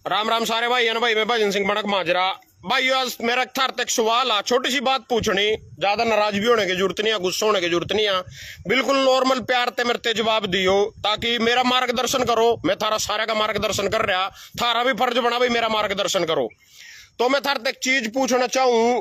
राम राम सारे भाई है भाई। मैं भजन सिंह बनक माजरा भाई। आज मेरा थार तक सवाल आ, छोटी सी बात पूछनी, ज्यादा नाराज भी होने की जरूरत नहीं है, गुस्सा होने की जरूरत नहीं है, बिल्कुल नॉर्मल प्यार ते मेरे ते जवाब दियो ताकि मेरा मार्गदर्शन करो। मैं थारा सारे का मार्गदर्शन कर रहा, थारा भी फर्ज बना भाई मेरा मार्गदर्शन करो। तो मैं थार तक चीज पूछना चाहूं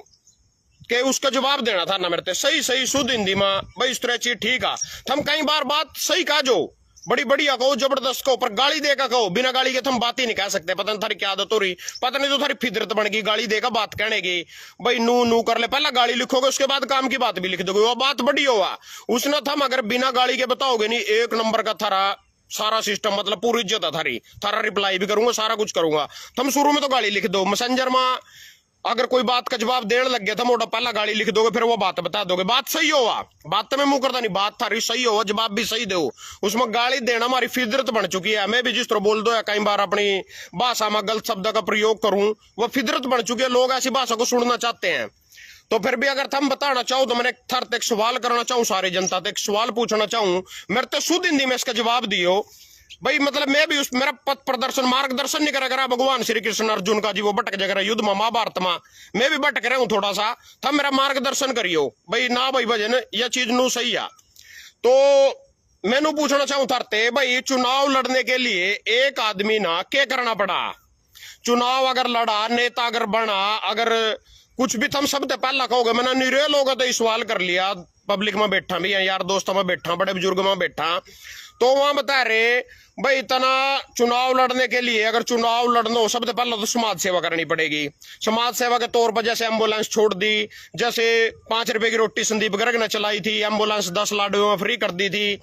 कि उसका जवाब देना था ना मेरे ते सही सही शुद्ध हिंदी में भाई। इस तरह चीज ठीक है, थम कई बार बात सही कहा जो बड़ी बढ़िया कहो, जबरदस्त कहो, पर गाली देकर कहो। बिना गाली के तुम बात ही नहीं कह सकते। पता नहीं थारी क्या आदत हो रही, पता नहीं तो थारी फितरत बन गई गाली देकर बात कहने की। भाई नू नू कर ले, पहला गाली लिखोगे उसके बाद काम की बात भी लिख दोगे, वो बात बड़ी होगा। उसने थम अगर बिना गाली के बताओगे नहीं, एक नंबर का थारा सारा सिस्टम, मतलब पूरी इज्जत है थारी, थारा रिप्लाई भी करूंगा, सारा कुछ करूंगा। तुम शुरू में तो गाली लिख दो, मैसेंजर में अगर कोई बात का जवाब देने लग गया था मोटा, पहला गाली लिख दोगे, फिर वो बात बता दोगे। बात सही होगा, बात तो मैं मुंह करता नहीं, बात थारी सही होगा, जवाब भी सही दो। उसमें गाली देना हमारी फितरत बन चुकी है। मैं भी जिस तरह बोल दो या कई बार अपनी भाषा में गलत शब्द का प्रयोग करूं, वो फितरत बन चुकी है। लोग ऐसी भाषा को सुनना चाहते हैं। तो फिर भी अगर तुम बताना चाहो तो मैंने थर एक सवाल करना चाहूँ, सारी जनता से एक सवाल पूछना चाहूँ, मेरे तो शुद्ध हिंदी में इसका जवाब दियो भाई। मतलब मैं भी उस मेरा पथ प्रदर्शन मार्गदर्शन नहीं करा भगवान श्री कृष्ण अर्जुन का जी, वो भटक जगह युद्ध में महाभारत में, मैं भी भटक रहा हूं थोड़ा सा, तब मेरा मार्गदर्शन करियो भाई ना भाई भजन यह चीज नू सही है। तो मैनू पूछना चाहूं तरते भाई, चुनाव लड़ने के लिए एक आदमी ना क्या करना पड़ा? चुनाव अगर लड़ा, नेता अगर बना, अगर कुछ भी तुम सबसे पहला कहोगे, मैंने निरे लोग तो सवाल कर लिया, पब्लिक में बैठा भी यार दोस्तों में बैठा, बड़े बुजुर्ग में बैठा, तो वहां बता रहे भाई इतना चुनाव लड़ने के लिए, अगर चुनाव लड़ना हो सबसे पहले तो समाज सेवा करनी पड़ेगी। समाज सेवा के तौर पर जैसे एम्बुलेंस छोड़ दी, जैसे 5 रुपए की रोटी संदीप गर्ग ने चलाई थी, एम्बुलेंस 10 लाडुओं में फ्री कर दी थी।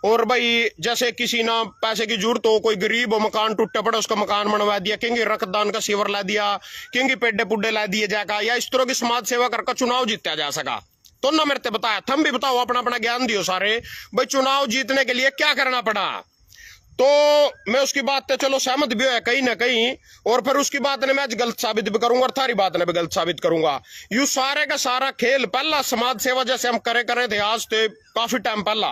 और भाई जैसे किसी ना पैसे की जरूरत हो, कोई गरीब हो, मकान टूटे पड़े, उसका मकान बनवा दिया, क्योंकि रक्तदान का शिविर ला दिया, क्योंकि पेड्डे पुड्डे ला दिए जाएगा, या इस तरह की समाज सेवा करके चुनाव जीता जा सका। तो ना मेरे ते बताया, थम भी बताओ, अपना अपना ज्ञान दियो सारे भाई, चुनाव जीतने के लिए क्या करना पड़ा। तो मैं उसकी बात पे चलो सहमत भी है कहीं ना कहीं, और फिर उसकी बात ने मैं आज गलत साबित भी करूंगा और थारी बात ने भी गलत साबित करूंगा। यू सारे का सारा खेल पहला समाज सेवा जैसे हम करे थे आज से काफी टाइम पहला,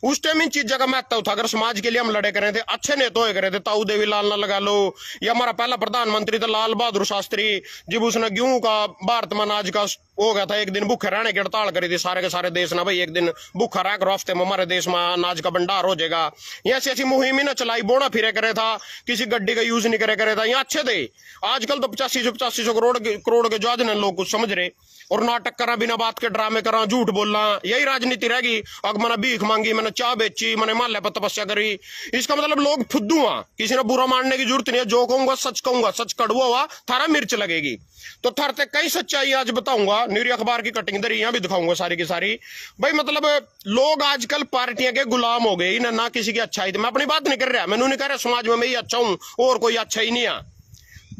उस टाइम इन चीजों का महत्व था। अगर समाज के लिए हम लड़े करे थे, अच्छे नेता करे थे, ताऊ देवी लाल ना लगा लो, या हमारा पहला प्रधानमंत्री था लाल बहादुर शास्त्री, जब उसने गेहूं का भारत में अनाज का हो गया था, एक दिन भूखे रहने की हड़ताल करी थी सारे के सारे देश ना, भाई एक दिन भूखा रह कर हफ्ते में हमारे देश में अनाज का भंडार हो जाएगा। ऐसी ऐसी मुहिम ना चलाई, बोना फिरे करे था, किसी गड्डी का यूज नहीं करे था, यहाँ अच्छे थे। आजकल तो 8500 करोड़ के जज ने लोग कुछ समझ रहे, और नाटक करा, बिना बात के ड्रामे करा, झूठ बोलना, यही राजनीति रहेगी। अगर मैंने भीख मांगी, मैंने चाय बेची, मैंने माल्य पर तपस्या करी, इसका मतलब लोग फुद्दू हुआ। किसी ने बुरा मानने की जरूरत नहीं है, जो कहूंगा सच कड़वा हुआ थारा मिर्च लगेगी। तो थरते कई सच्चाई आज बताऊंगा, न्यूरी अखबार की कटिंग दरी यहां भी दिखाऊंगा सारी की सारी। भाई मतलब लोग आजकल पार्टियां के गुलाम हो गए ना किसी की अच्छाई थी। मैं अपनी बात नहीं कर रहा, मैंने नहीं कह रहा समाज में मैं ही अच्छा हूं और कोई अच्छा ही नहीं है।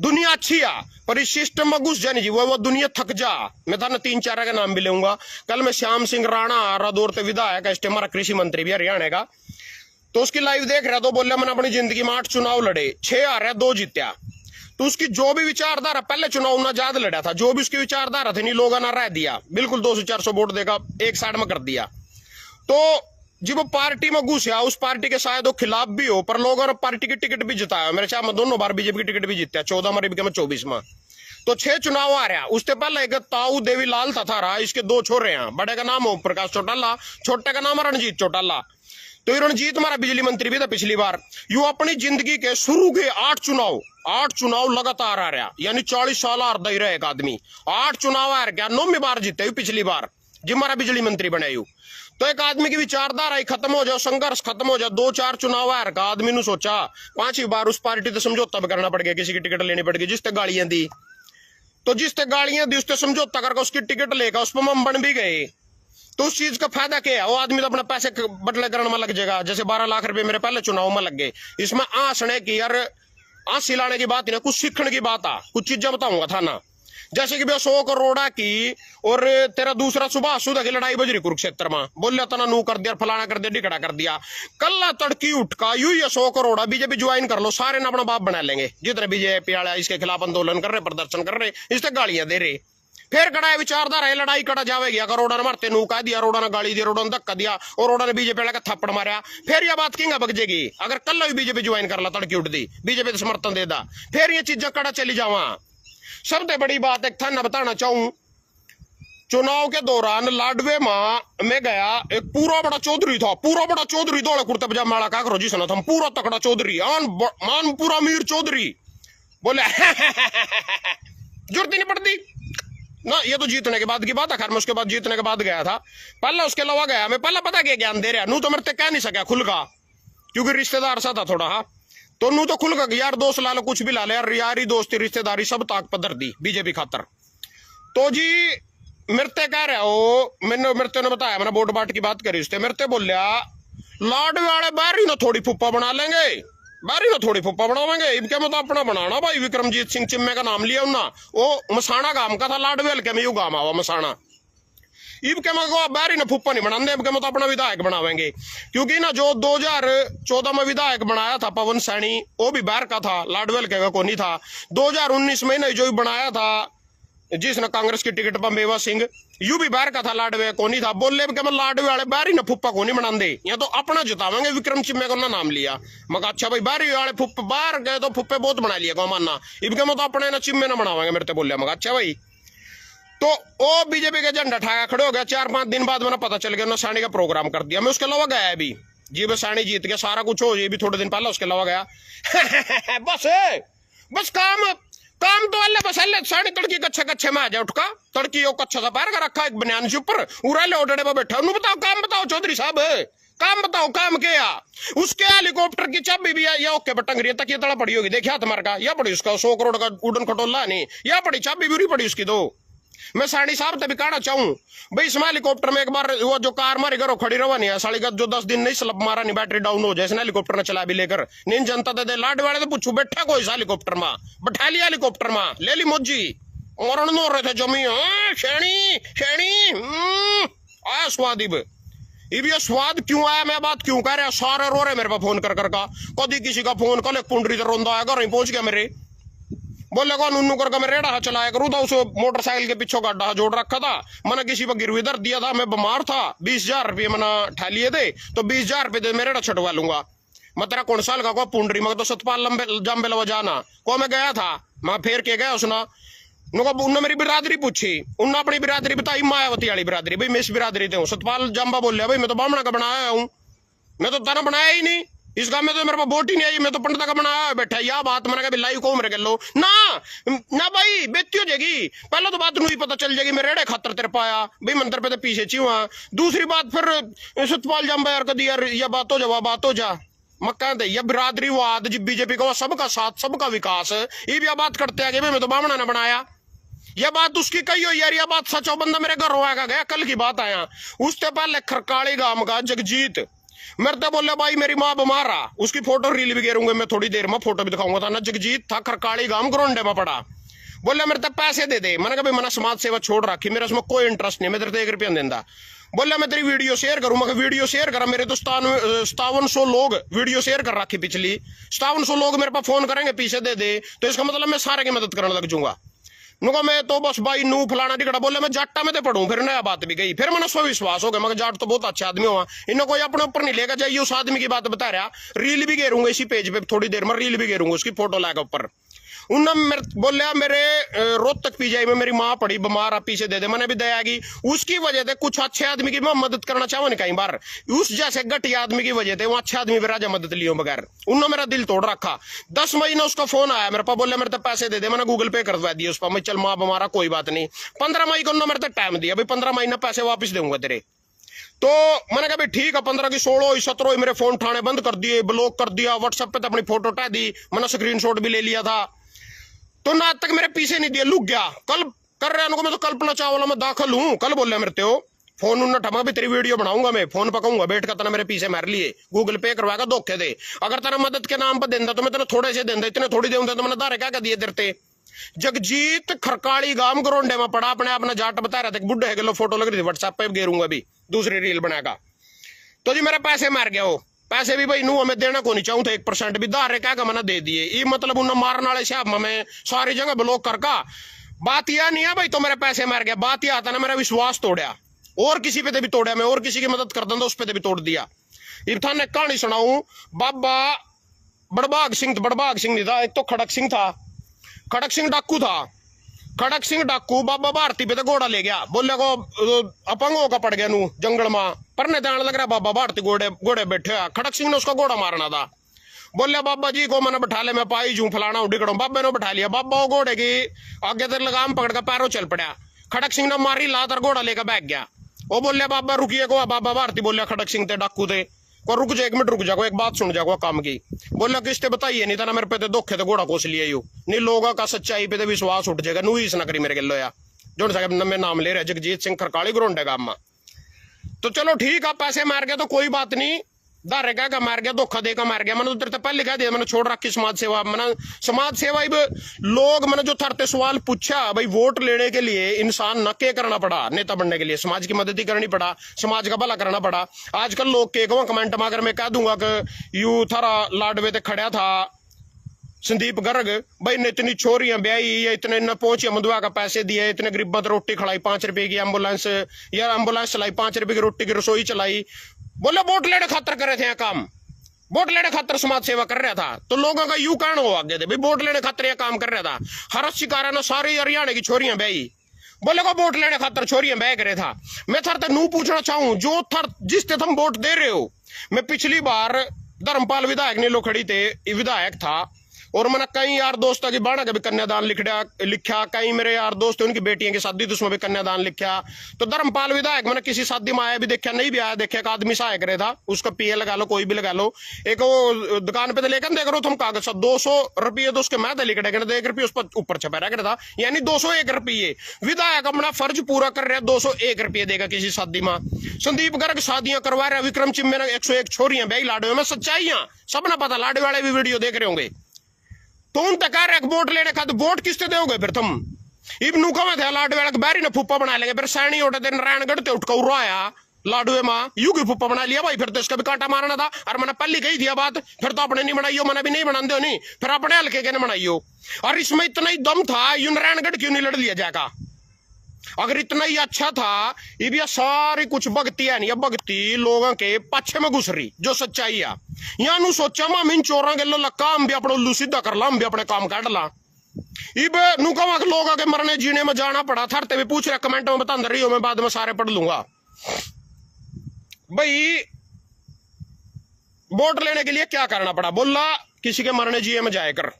दुनिया अच्छी है पर इस सिस्टम में घुस जानी चाहिए, वो दुनिया थक जा। मैं था ना 3-4 का नाम भी लूंगा। कल मैं श्याम सिंह राणा आ रहा दौर विधायक है, हमारा कृषि मंत्री भी हरियाणा का, तो उसकी लाइव देख रहा, तो बोले मैंने अपनी जिंदगी में 8 चुनाव लड़े, 6 आ रहा 2 जीत्या। तो उसकी जो भी विचारधारा, पहले चुनाव ना ज्यादा लड़ा था, जो भी उसकी विचारधारा थी नहीं, लोगों ने रह दिया बिल्कुल 200-400 वोट देगा एक साइड में कर दिया। तो जब वो पार्टी में घुसा, उस पार्टी के शायद वो खिलाफ भी हो, पर लोगों ने पार्टी की टिकट भी जिताया। मेरे चाहे मैं दोनों बार बीजेपी की टिकट भी जीता, 14 में 24 में, तो 6 चुनाव आ रहा। उससे पहले एक ताऊ देवी लाल था रहा, इसके 2 छोरे हैं, बड़े का नाम ओम प्रकाश चौटाला, छोटे का नाम रणजीत चौटाला। तो रणजीत हमारा बिजली मंत्री भी था पिछली बार। यू अपनी जिंदगी के शुरू के 8 चुनाव लगातार आ रहा, यानी 40 साल हारदा ही रहे एक आदमी, 8 चुनाव हार गया, 9वीं बार जीते पिछली बार जी हमारा बिजली मंत्री बने यू। तो एक आदमी की विचारधारा खत्म हो जाए, संघर्ष खत्म हो जाए, 2-4 चुनाव हार का आदमी ने सोचा 5वीं बार उस पार्टी से समझौता भी करना पड़ गया, किसी की टिकट लेनी पड़ गई, जिससे गालियां दी, तो जिससे गालियां दी उससे समझौता करके उसकी टिकट लेकर उस पर हम बन भी गए। तो उस चीज का फायदा क्या है? वो आदमी तो अपने पैसे बदले करने में लग जाएगा। जैसे 12 लाख रुपए मेरे पहले चुनाव में लग गए, इसमें आंसने की यार आंसी लाने की बात नहीं, कुछ सीखने की बात आ, कुछ चीजें बताऊंगा था ना। जैसे कि 100 करोड़ की और तेरा दूसरा सुबह सुधा की लड़ाई बज रही कुरुक्षेत्र में, बोल रहा था नू कर दिया, फलाना कर दिया, डिकड़ा कर दिया। कल तड़की उठका यू ये 100 करोड़ बीजेपी ज्वाइन कर लो, सारे ने अपना बाप बना लेंगे। जितने बीजेपी वाले इसके खिलाफ आंदोलन कर रहे, प्रदर्शन कर रहे, इससे गालियां दे रहे, फिर कड़ा है विचारधारा है, लड़ाई कड़ा जावेगी। अगर रोडा ने मारते नू कह दिया, रोडा ने गाली दी, रोडा ने धक्का दिया और रोडा ने बीजेपी वाले का थप्पड़ मारा, फिर यह बात किंगा बगजेगी। अगर कल भी बीजेपी ज्वाइन कर ला, तड़की उठ दी, बीजेपी समर्थन दे दा, फिर ये चीजें कड़ा चली जावा। सबसे बड़ी बात एक था ना बताना चाहूं, चुनाव के दौरान लाडवे मां में गया, एक पूरा बड़ा चौधरी था, पूरा बड़ा चौधरी, दौड़े कुर्ते पजामा वाला, क्या करो जी सुना था, पूरा तकड़ा चौधरी, मान पूरा मीर चौधरी, बोले जरूरत ही नहीं पड़ती ना, ये तो जीतने के बाद की बात है। खैर मैं उसके बाद जीतने के बाद गया था, पहले उसके अलावा गया मैं, पहले पता क्या ज्ञान दे रहा नू, तो मेरे कह नहीं सका खुल का, क्योंकि रिश्तेदार सा था थोड़ा, हाँ तो नू तो खुल का यार दोस्त ला लो, कुछ भी ला ले यार, यारी दोस्ती रिश्तेदारी सब ताक पदर दी बीजेपी खातर। तो जी मिरते कह रहा हो, मैंने मिरते ने बताया, मैंने वोट बाट की बात करी उससे, मिरते बोलिया लाडवे वाले बाहरी ना थोड़ी फुप्पा बना लेंगे, बारी ना थोड़ी फुप्पा बनावेंगे, इनके मतलब अपना बनाना भाई। विक्रमजीत सिंह चिम्मे का नाम लिया उन्ना, वो मसाना गांव का था, लाडवे हल्के में यू गांव आवा मसाना, इनके मतलब बारी ना फुप्पा नहीं बनाते, इनके मतलब अपना विधायक बनावेंगे। क्योंकि ना जो 2014 में विधायक बनाया था पवन सैनी, वो भी बाहर का था, लाडवे हल्के का कोई नहीं था। 2019 में जो बनाया था जिसने कांग्रेस की टिकट पर मेवा सिंह, यू भी बाहर का था, लाडवे को नहीं था। बोले कि मैं लाडवे वाले बाहरी ना फुप्पा को नहीं बनाते, या तो अपना जितावेंगे। विक्रम चिम्मे को ना नाम लिया, मगर अच्छा भाई बाहरी वाले फुप्पे बाहर गए तो फुप्पे बहुत बना लिया को मानना, इनके मैं तो अपने ना चिम्मे ना बनावेंगे मेरे तो बोले, मगर अच्छा भाई। तो वो बीजेपी का झंडा ठाया खड़े हो गया। 4-5 दिन बाद मैंने पता चल गया ना सैनी का प्रोग्राम कर दिया। मैं उसके अलावा गया अभी जी, बस सैनी जीत गया, सारा कुछ हो, ये भी थोड़े दिन पहले उसके अलावा गया बस काम तो अल्लाह बस अल्लाह साढ़े तड़की कच्छे में आ जाए, उठका तड़की वो कच्छा सा पैर का रखा एक बनियान से ऊपर, उराले ओडे पर बैठा, उन्होंने बताओ काम बताओ चौधरी साहब, काम बताओ काम क्या। उसके हेलीकॉप्टर की चाबी भी या ओके बटंग रही है, तक ये तड़ा पड़ी होगी, देखिए तुम्हारे का, या पड़ी उसका 100 करोड़ का उड़न खटोला नहीं, या पड़ी चाबी भी पड़ी उसकी। दो मैं साड़ी साहब तभी कहना चाहूं भाई, इसमें हेलीकॉप्टर में एक बार वो जो कार मारी करो खड़ी रवा नहीं है साड़ी का, जो 10 दिन नहीं स्लब मारा नहीं, बैटरी डाउन हो जाए, हेलीकॉप्टर ने चला भी लेकर नहीं जनता दे लाड वाले तो पूछू बैठा कोई हेलीकॉप्टर में, बैठा लिया हेलीकॉप्टर में, ले ली मोजी और नो रहे थे जमी शेणी शेणी आया स्वाद। इब ये स्वाद क्यों आया, मैं बात क्यों कह रहा, सारे रो रहे मेरे पास फोन कर का, कभी किसी का फोन कल एक पुंडरी तो रोंदा आएगा, रही पहुंच गया मेरे, बोले को नन्नू करके मैं रेड़ा चलाया करूँ था, उस मोटरसाइकिल के पीछे गड्ढा जोड़ रखा था, मैंने किसी पर गिरवी दर दिया था, मैं बीमार था, 20,000 रुपये मैंने ठा लिए थे, तो 20,000 रुपये दे मैं रेड़ा छटवा लूंगा। मैं तेरा कौन साल का को पुंडरी, मगर तो सतपाल लंबे जम्बे लवा जाना को मैं गया था, मैं फेर के गया उसना, उन्होंने मेरी बिरादरी पूछी, उन्होंने अपनी बिरादरी बताई, मायावती वाली बिरादरी, भाई मैं इस बिरादरी थे हूँ। सतपाल जम्बा बोल रहा भाई मैं तो बामणा का बनाया हूँ, मैं तो ताना बनाया ही नहीं, इस गांव में तो मेरे पास वोट ही नहीं आई, मैं तो पंडित का बनाया बैठा, या बात मैंने कहा लाई को मेरे लो ना ना भाई बेती हो जाएगी। पहले तो बात नहीं पता चल जाएगी, मैं रेड़े खातर तेरे पाया भाई मंदिर पे तो पीछे ची हुआ। दूसरी बात फिर सतपाल जम्बा यार कदी यार या बात हो जा बात हो जा, मक्का दे या बिरादरी वाद जी बीजेपी का सबका साथ सबका विकास, ये भी बात करते आगे मैं तो बामणा ने बनाया, यह बात उसकी कही हो यार, यह बात सच हो। बंदा मेरे घर रोएगा गया, कल की बात आया, उससे पहले खरकाली गांव का जगजीत मेरे तो बोले भाई मेरी माँ बीमार आ, उसकी फोटो रील भी गेरूंगा मैं थोड़ी देर में, फोटो भी दिखाऊंगा था ना। जगजीत था खरकाली गांव ग्रोंडे में पड़ा, बोले मेरे तक पैसे दे दे, मैंने कहा मैंने समाज सेवा छोड़ रखी, मेरे उसमें कोई इंटरेस्ट नहीं, मैं तेरे 1 रुपया देता। बोले मैं तेरी वीडियो शेयर करूँ, मैं वीडियो शेयर करा, मेरे तो 5700 लोग वीडियो शेयर कर रखी, पिछली 5700 लोग मेरे पास फोन करेंगे पीछे दे दे, तो इसका मतलब मैं सारे की मदद करने लग जाऊंगा। नुका मैं तो बस भाई नू फलाना टिकड़ा, बोले मैं जाटा में तो पढ़ूं, फिर नया बात भी गई, फिर मैंने स्व विश्वास हो गया, मगर जाट तो बहुत अच्छा आदमी हुआ, इन्हें कोई अपने ऊपर नहीं लेगा जाइए, उस आदमी की बात बता रहा, रील भी घेरूंगा इसी पेज पे, थोड़ी देर में रील भी घेरूंगा उसकी फोटो लाएगा ऊपर। उन्होंने बोलिया मेरे रोहतक पीजीआई में मेरी माँ पड़ी बीमार, पीछे दे दे, मैंने भी दया की, उसकी वजह से कुछ अच्छे आदमी की मैं मदद करना चाहूँ नहीं, कई बार उस जैसे घटिया आदमी की वजह से वो अच्छे आदमी भी राजा मदद लियो बगैर, उन्होंने मेरा दिल तोड़ रखा। 10 मई ने उसका फोन आया मेरे पास, बोले मेरे तो पैसे दे दे, मैंने गूगल पे करवा दिया उस पर, मैं चल माँ बीमार कोई बात नहीं। 15 मई को उन्होंने मेरे तक टाइम दिया, भाई 15 मई ने पैसे वापस दूंगा तेरे, तो मैंने कहा भाई ठीक है, 15 की 16 17 मेरे फोन ठाणे बंद कर दिए, ब्लॉक कर दिया, व्हाट्सएप पे तो अपनी फोटो हटा दी, मैंने स्क्रीनशॉट भी ले लिया था, तो ना तक मेरे पीछे नहीं दिया, लुक गया। कल कर रहे हैं मैं तो कल्पना चावला में दाखिल हूं, कल बोल रहे मेरे हो फोन उन्होंने ठमा भी तेरी वीडियो बनाऊंगा, मैं फोन पकाऊंगा बैठ कर, तना मेरे पीछे मार लिए, गूगल पे करवाएगा धोखे दे, अगर तेरा मदद के नाम पर देंदा तो मैं तेरे थोड़े से देंदा, इतने थोड़ी देंदा तो मैंने दारे क्या दिए देते। जगजीत खरकाली गांव ग्रोंडे में पड़ा, अपने आप ने जाट बता रहा था, बुढ़े है फोटो लग रही थी, व्हाट्सएप पे गेरूंगा अभी दूसरी रील बनाएगा, तो जी मेरे पैसे मार गया वो, पैसे भी भाई नू हमें देना को नहीं चाहूँ था, 1% भी दारे क्या मैंने दे दिए, ये मतलब उन्हें मारने वाले साहब में सारी जगह ब्लॉक करका बात यह नहीं है भाई तो मेरे पैसे मार गया, बात यह आता ना मेरा विश्वास तोड़ा, और किसी पे भी तोड़ा, मैं और किसी की मदद कर दूंगा उस पे भी तोड़ दिया। इब था ने कहानी सुनाऊं, बाबा बड़बाग सिंह नहीं था, एक तो खड़क सिंह था, खड़क सिंह डाकू था, खड़क सिंह डाकू बाबा भारती पे तो घोड़ा ले गया, बोले को अपंग होकर पड़ गया नू जंगल में, परने ध्यान लग रहा बाबा भारती घोड़े बैठे, खड़क सिंह ने उसका घोड़ा मारना था, बोले बाबा जी को मैंने बैठा ले, मैं पाई जू फलाना उड़िकड़ू, बाबे ने बैठा लिया, बाबा वो घोड़े की आगे तक लगाम पकड़ कर पैरों चल पड़ा, खड़क सिंह ने मारी लात और घोड़ा लेकर बैठ गया। वो बोले बाबा रुकिए को, बाबा भारती बोले खड़क सिंह थे डाकू थे को रुक जा 1 मिनट रुक जाओ, एक बात सुन जाओ काम की, बोला किसते बताइए नहीं था ना मेरे पे तो धोखे तो घोड़ा कोस लिया यू नहीं, लोगों का सच्चाई पे तो विश्वास उठ जाएगा, नू इस ना करी मेरे गिलो या जो मैं नाम ले रहे जगजीत सिंह खरकाली ग्रोंडे गांव में। तो चलो ठीक है, पैसे मार गया तो कोई बात नहीं, दारे का मार गया, धोखा दे का मार गया, मैंने उधर पहले कह दिया, मैंने छोड़ रखी समाज सेवा, मैंने समाज सेवा लोग मैंने जो थरते सवाल पूछा भाई वोट लेने के लिए इंसान न के करना पड़ा, नेता बनने के लिए समाज की मदद ही करनी पड़ा, समाज का भला करना पड़ा। आजकल लोग के कमेंट में अगर मैं कह दूंगा कि यू थारा लाडवे ते खड़ा था संदीप गर्ग भाई ने इतनी छोरियां ब्याई या इतने न पहुंची मधुआ का पैसे दिए, इतने गरीबों को रोटी खिलाई, 5 रुपए की एम्बुलेंस या एम्बुलेंस चलाई, 5 रुपए की रोटी की रसोई चलाई, बोले वोट लेने खातर कर रहे थे काम, वोट लेने खातर समाज सेवा कर रहा था। तो लोगों का यू कहना हो आगे थे भाई वोट लेने खातर यह काम कर रहा था, हरस शिकारा ने सारे हरियाणा की छोरियां ब्याई, बोले को वोट लेने खातर छोरियां ब्याह करे था। मैं थर तक नू पूछना चाहूं जो थर जिस ते तुम वोट दे रहे हो, मैं पिछली बार धर्मपाल विधायक ने लोखड़ी थे विधायक था, और मैंने कई यार दोस्तों की बाणा का भी कन्यादान लिखा, कई मेरे यार दोस्त उनकी बेटियों की शादी तो उसमें भी कन्यादान लिखा। तो धर्मपाल विधायक मैंने किसी शादी में आया भी देखा, नहीं भी आया देखा, एक आदमी सहायक रहे था, उसका पीए लगा लो कोई भी लगा लो, एक वो दुकान पे तो लेकर देख रहे हो तुम कागज 200 रुपये तो उसके मैं लिख रहे 1 रुपये उस पर ऊपर छपा रहा था, यानी 201 रुपये विधायक अपना फर्ज पूरा कर रहा है, 201 रुपये देगा किसी शादी में। संदीप गर्ग शादियां करवा रहे, विक्रम चिम्मे 101 छोरियां ब्याही लाडवे में, सच्चाइयां सबने पता, लाडवे वाले भी वीडियो देख रहे होंगे। तो उन तक वोट लेने का तो वोट किससे दोगे फिर तुम, इबनू कमे थे लाडवे वाला बारी ने फूफा बना लेंगे, फिर सैनी उठे दिन नारायणगढ़ ते उठकर उड़ाया लाडवे माँ यू की फूफा बना लिया भाई, फिर तो इसका भी कांटा मारना था, और मैंने पहले कही दिया बात, फिर तो अपने नहीं बनाइयो, मैंने भी नहीं बना दो नहीं, फिर अपने हल्के के नहीं बनाइयो। और इसमें इतना ही दम था, यू नारायणगढ़ क्यों नहीं लड़ लिया जाएगा, अगर इतना ही अच्छा था, ये सारी कुछ भक्ति है नहीं, भक्ति लोगों के पाछे में घुस रही जो सच्चाई है। यहाँ नु सोचा मैं इन चोरा के लो लक्का, हम भी अपना उल्लू सीधा कर ला, हम भी अपने काम काट ला, इब नुका लोग आगे मरने जीने में जाना पड़ा था, भी पूछ रहे कमेंट में बता रही हो, मैं बाद में सारे पढ़ लूंगा। भाई वोट लेने के लिए क्या करना पड़ा, बोला किसी के मरने जिए में जाए कर,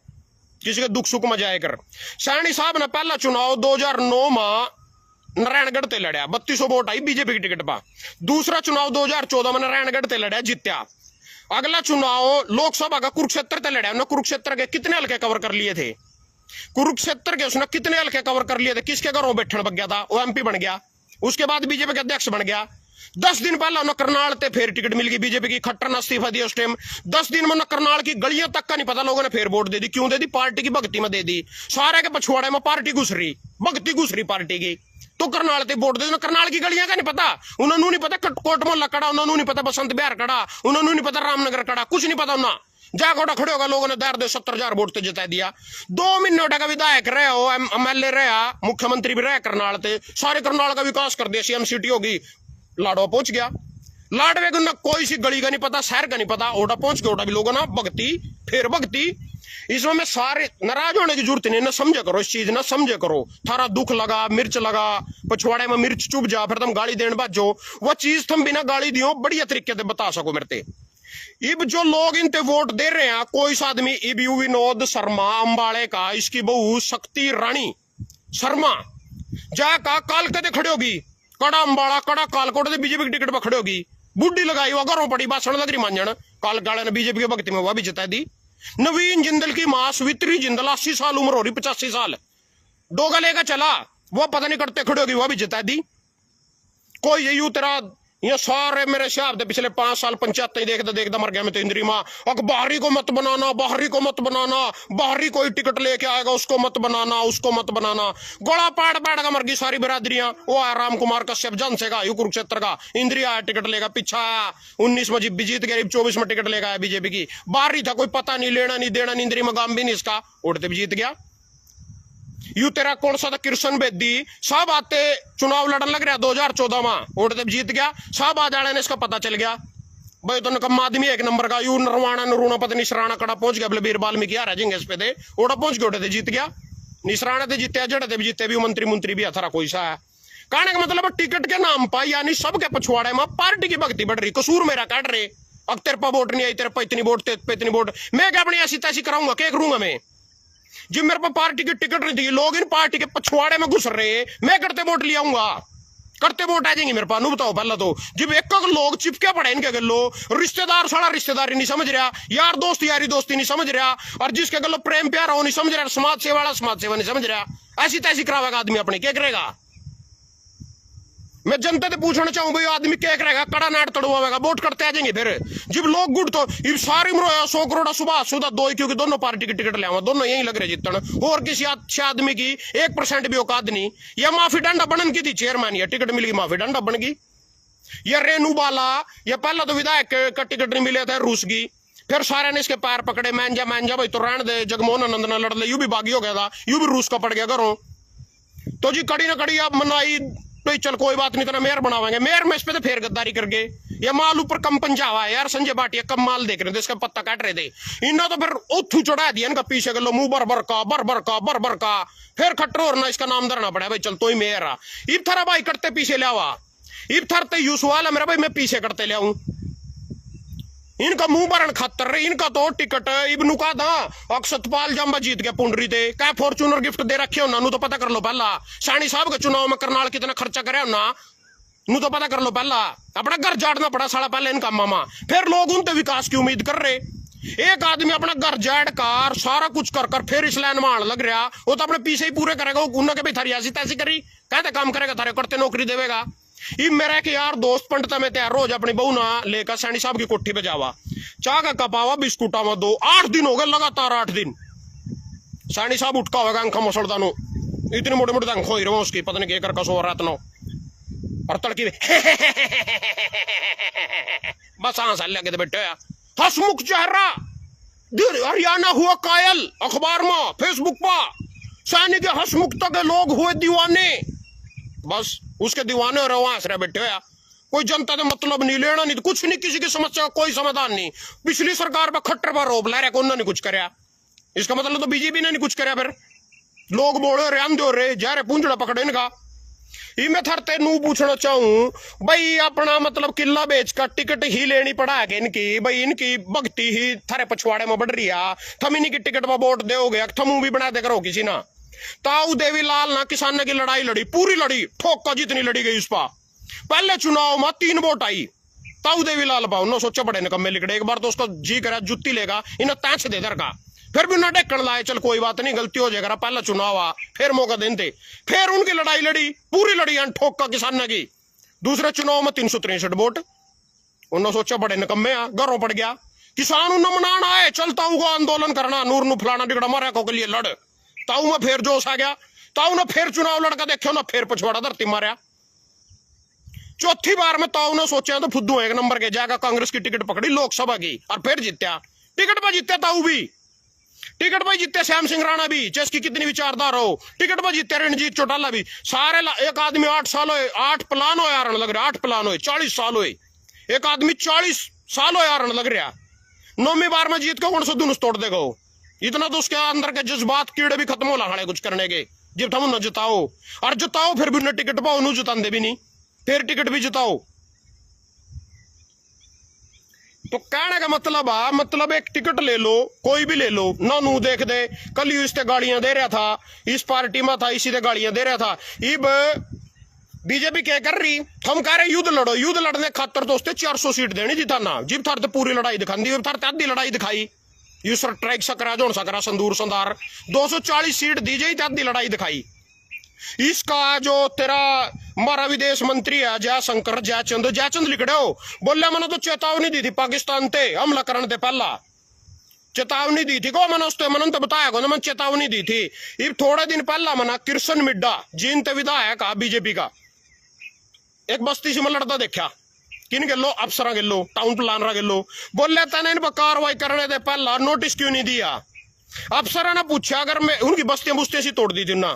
किसी के दुख सुख में जाए कर। सैनी साहब ने पहला चुनाव 2009 में नारायणगढ़ ते लड़ा, 3200 वोट आई बीजेपी की टिकट पर। दूसरा चुनाव 2014 में नारायणगढ़ ते लड़ा, जीत्या। अगला चुनाव लोकसभा का कुरुक्षेत्र ते लड़ा, उन्होंने कुरुक्षेत्र के कितने हल्के कवर कर लिए थे, कुरुक्षेत्र के उसने कितने हल्के कवर कर लिए थे, किसके घरों बैठन बग गया था, वो एमपी बन गया, उसके बाद बीजेपी के अध्यक्ष बन गया। 10 दिन पहले उन्हें करनाल ते फिर टिकट मिल गई बीजेपी की, खट्टर ने इस्तीफा दिया उस टाइम। 10 दिन में उन्हें करनाल की गलियों तक का नहीं पता, लोगों ने फिर वोट दे दी, क्यों दे दी, पार्टी की भक्ति में दे दी, सारे के पछुआड़े में पार्टी घुस रही, भक्ति घुस रही पार्टी की, तो करनाल ते वोट दे, करनाल की गलियां का नहीं पता, उन्होंने नहीं पता कोट मोहल्ला कड़ा, उन्होंने नहीं पता बसंत बिहार कड़ा, उन्होंने नहीं पता रामनगर कड़ा, कुछ नहीं पता उन्हें, जाकोटा खड़े होगा, लोगों ने दार दे 70,000 वोट जिता दिया। 2 महीने का विधायक रहे हो, एमएलए रहा, मुख्यमंत्री भी रहे करनाल ते, सारे करनाल का विकास कर दिया, सीएम सिटी होगी, लाडवा पहुंच गया, लाडवे को ना कोई सी गली का नहीं पता, शहर का नहीं पता, ओटा पहुंच गया, ओटा भी लोगों ना भक्ति फिर भक्ति। इसमें मैं सारे नाराज होने की जरूरत नहीं, ना समझे करो इस चीज, ना समझे करो, थारा दुख लगा, मिर्च लगा, पछवाड़े में मिर्च चुभ जा, फिर तुम गाली देने बाजो, वो चीज तुम बिना गाली दियो बढ़िया तरीके से बता सको मेरे ते। इब जो लोग इनते वोट दे रहे हैं, कोई सा आदमी इब यू विनोद शर्मा अंबाड़े का, इसकी बहू शक्ति रानी शर्मा जाका काल के खड़े होगी, कड़ा अंबाड़ा कड़ा कालकोट से बीजेपी की टिकट पर खड़े होगी, बुढ़ी लगाई वो घरों पड़ी भाषण लग रही मांझन, काल गाड़े ने बीजेपी की भक्ति में वह भी जिता दी। नवीन जिंदल की मां सवित्री जिंदल 80 साल उम्र हो रही, 85 साल डोगा लेकर चला, वो पता नहीं करते खड़े होगी, वह भी जिता दी। कोई यू तेरा ये सारे मेरे हिसाब से पिछले 5 साल पंचायत देखता देखता मर गया मैं तो इंद्री माँ, अब बाहरी को मत बनाना, बाहरी को मत बनाना, बाहरी कोई टिकट लेके आएगा उसको मत बनाना, उसको मत बनाना, गोला पाड़ पाड़ का मर गई सारी बिरादरियां। वो आया राम कुमार कश्यप जन से कुरुक्षेत्र का, इंद्री आया टिकट लेगा, पीछा आया 19 में जीत गया, 24 में टिकट लेगा बीजेपी की, बाहरी था कोई पता नहीं, लेना नहीं देना नहीं, इंद्री में गांव भी नहीं इसका, उड़ते भी जीत गया। यू तेरा कौन सा था कृष्ण बेदी, सब आते चुनाव लड़न लग रहा 2014 में, वोट जब जीत गया सब आ जाने ने इसका पता चल गया भाई तो निकम्मा आदमी एक नंबर का। यू नरवाणा नरूणा पता निसराना कड़ा पहुंच गया, बोले बीर बाल्मीकि आ रहा इस पे थे ओड़ा पहुंच गए, उठे जीत गया। निसराना थे जीते, जड़े भी जीते भी, मंत्री भी अथरा कोई सा है। कहने का मतलब टिकट के नाम पर यानी सबके पछुआड़े में पार्टी की भक्ति बढ़ रही, कसूर मेरा काट रहे। अब तेरे पर वोट नहीं आई, तेरे पर इतनी वोट, तेरे पे इतनी वोट, मैं क्या अपनी ऐसी तैसी कराऊंगा, क्या करूंगा मैं? जब मेरे पास पार्टी की टिकट नहीं दी, लोग इन पार्टी के पछुआड़े में घुस रहे, मैं करते वोट ले आऊंगा, करते वोट आ जाएंगे मेरे पास। बताओ पहला तो जब एक लोग चिपके पड़े इनके गलो, रिश्तेदार सारा रिश्तेदारी नहीं समझ रहा, यार दोस्त यारी दोस्ती नहीं समझ रहा, और जिसके गलो प्रेम प्यार हो नहीं समझ रहा, समाज सेवा वाला समाज सेवा नहीं समझ रहा, ऐसी तैसी करावेगा आदमी अपनी, क्या करेगा? मैं जनता से पूछना चाहूं भाई आदमी क्या करेगा? कड़ा नाट तड़वाएगा, वोट करते आ जाएंगे फिर। जब लोग गुड़ तो सारी मरो 100 करोड़ सुबह सुधा दो ही, क्योंकि दोनों पार्टी की टिकट ले आवा, दोनों यही लग रहे जीतन, और किसी अच्छे आदमी की 1% भी औकात नहीं। या माफी डंडा बनन की थी चेयरमैन, या टिकट मिल गई माफी डंडा बन गई। या रेनू बाला, या पहला तो विधायक का टिकट नहीं मिले थे, रूस की, फिर सारे ने इसके पैर पकड़े, मैंजा भाई तो रहने दे, जगमोहन आनंद ना लड़ ले, यू भी बागी हो गया था, यू भी रूस का पड़ गया घरों। तो जी कड़ी ना कड़ी अब मनाई तो चल कोई बात नहीं, तो मेयर बनावाएंगे, मेयर में इस पे तो फिर गद्दारी करके, या माल ऊपर कम पंजावा यार, संजय भाटिया कम माल देख रहे थे, इसका पत्ता काट रहे थे, इन्होंने तो फिर उथू चढ़ा दिया इनका पीछे गलो, मुंह बर का, फिर खट्टर और ना इसका नाम धरना पड़ा भाई, चल तो ही मेयर आ। इब थारा भाई करते पीछे ले आवा, इब थरते यू सवाल है मेरा भाई, मैं पीछे करते ले आऊं, इनका मुंह भरण खातर रहे, इनका तो टिकट इब्नू का था, अक्षतपाल जंबा जीत गया पुंडरी थे, क्या फॉर्चूनर गिफ्ट दे रखे हो ना, नू तो पता कर लो पहला, सानी साहब के चुनाव में करनाल कितना खर्चा करे ना, नू तो पता कर लो पहला, अपना घर जाड़ना पड़ा साला पहले इनका मामा, फिर लोग उनते विकास की उम्मीद कर रहे। एक आदमी अपना घर जाड़ कर सारा कुछ कर फिर इस लाइन में आने लग रहा, वो तो अपने पीछे ही पूरे करेगा, उन्होंने भाई थारी ऐसी तैसी करी, कहते काम करेगा, थारे करते नौकरी देवेगा। ये मेरा कि यार दोस्त पंडिता में तैयार रोज अपनी बहू ना लेकर सैनी साहब की कोठी पे जावा, चाह का कपावा बिस्कुटा में दो, 8 दिन हो गए लगातार, 8 दिन सैनी साहब उठका होगा अंखा मसलदानो, इतने मोटे मोटे अंख हो रहे उसकी, पता नहीं क्या कर कसो रात नो, और तड़की बस हाँ साल लगे बैठे हसमुख चेहरा, हरियाणा हुआ कायल, अखबार में फेसबुक पर सैनी के हसमुखता के लोग हुए दीवाने, बस उसके दीवाने हो रहे वहां से बैठे हो, कोई जनता का मतलब नहीं लेना, नहीं कुछ नहीं, किसी की समस्या का कोई समाधान नहीं। पिछली सरकार पर खट्टर पर रोप ला रहा, उन्होंने कुछ कराया, इसका मतलब तो बीजेपी ने नहीं कुछ कराया, फिर लोग बोले रहे अंधे हो रहे जा रहे, पूंजड़ा पकड़े इनका। ये मैं थरते नू पूछना चाहूं भाई, अपना मतलब किला बेच कर टिकट ही लेनी पड़ा है इनकी, भाई इनकी भक्ति ही थारे पछवाड़े में बढ़ रही है, थम इन्हीं की टिकट पर वोट दोगे, थमू भी बना दे करो किसी ना। ताऊ देवीलाल ना किसान की लड़ाई लड़ी, पूरी लड़ी, ठोक का जितनी लड़ी गई उस पर, पहले चुनाव में 3 वोट आई, ताऊ देवीलाल पाओ ना सोचा पड़े निकम्मे लिखड़े, एक बार तो उसका जी करा जुत्ती लेगा, इन्हें तैच दे दर का, फिर भी उन्हें ढक्कन लाए, चल कोई बात नहीं गलती हो जाएगा, पहला चुनाव आ, फिर मौका देते, फिर उनकी लड़ाई लड़ी, पूरी लड़ी ठोक का किसान की। दूसरे चुनाव में 363 वोट, उन्होंने सोचा बड़े निकम्मे आ, घरों पड़ गया, किसान उन्हें मनाना आए, चलता हुआ आंदोलन करना, नूर नु फलाना टिकड़ा मारा को के लिए लड़, ताऊ में फिर जोश आ गया, ताऊ ने फिर चुनाव लड़का देखो ना, फिर पछवाड़ा धरती मारा। चौथी बार में ताऊ ने सोचा तो फुद्दू 1 नंबर के जाकर कांग्रेस की टिकट पकड़ी लोकसभा की, और फिर जीत्या, टिकट पर जीते ताऊ भी, टिकट पर जीते श्याम सिंह राणा भी, जिसकी कितनी विचारधारा हो, टिकट पर जीते रणजीत चौटाला भी, सारे एक आदमी 8 साल हो, 8 प्लान हो यार लग रहा, 8 प्लान हो, 40 साल हो, एक आदमी 40 साल हो यार लग रहा, 9वीं बार में जीत के कौन सा दुनुस तोड़ देगा, इतना तो उसके अंदर के जज्बात कीड़े भी खत्म हो रहा कुछ करने के, जब हम न जिताओ, और जिताओ फिर भी न टिकट पाओ, नू जिताते भी नहीं, फिर टिकट भी जिताओ। तो कहने का मतलब है, मतलब एक टिकट ले लो, कोई भी ले लो ना, नू देख दे, कल यू इससे गाड़ियां दे रहा था, इस पार्टी में था इसी से गाड़ियां दे रहा था, इब बीजेपी क्या कर रही, हम कह रहे युद्ध लड़ो, युद्ध लड़ने खातर तो उसने 400 सीट देनी जिता ना, जिब थार तो पूरी लड़ाई दिखाई, थार आधी लड़ाई दिखाई, यू सर ट्रैक सकरा जोन सकरा संदूर संदार 240 सीट दी जाई, आधी लड़ाई दिखाई। इसका जो तेरा हमारा विदेश मंत्री है जयशंकर जयचंद लिखड़े हो, बोले मैंने तो चेतावनी दी थी पाकिस्तान ते हमला करने ते पहला, चेतावनी दी थी को मैंने उसते मैंने तो बताया को ना, मैंने चेतावनी दी थी। इब थोड़े दिन पहला मना कृष्ण मिड्डा जीन ते विधायक का बीजेपी का, एक बस्ती से मैं लड़ता देखा, किन गेलो अफसर गेलो टाउन प्लानर गेलो, बोले तेने इन पर कार्रवाई करने दे पहला नोटिस क्यों नहीं दिया, अफसर ने पूछा, अगर मैं उनकी बस्तियां बुस्तियां सी तोड़ दी थी ना,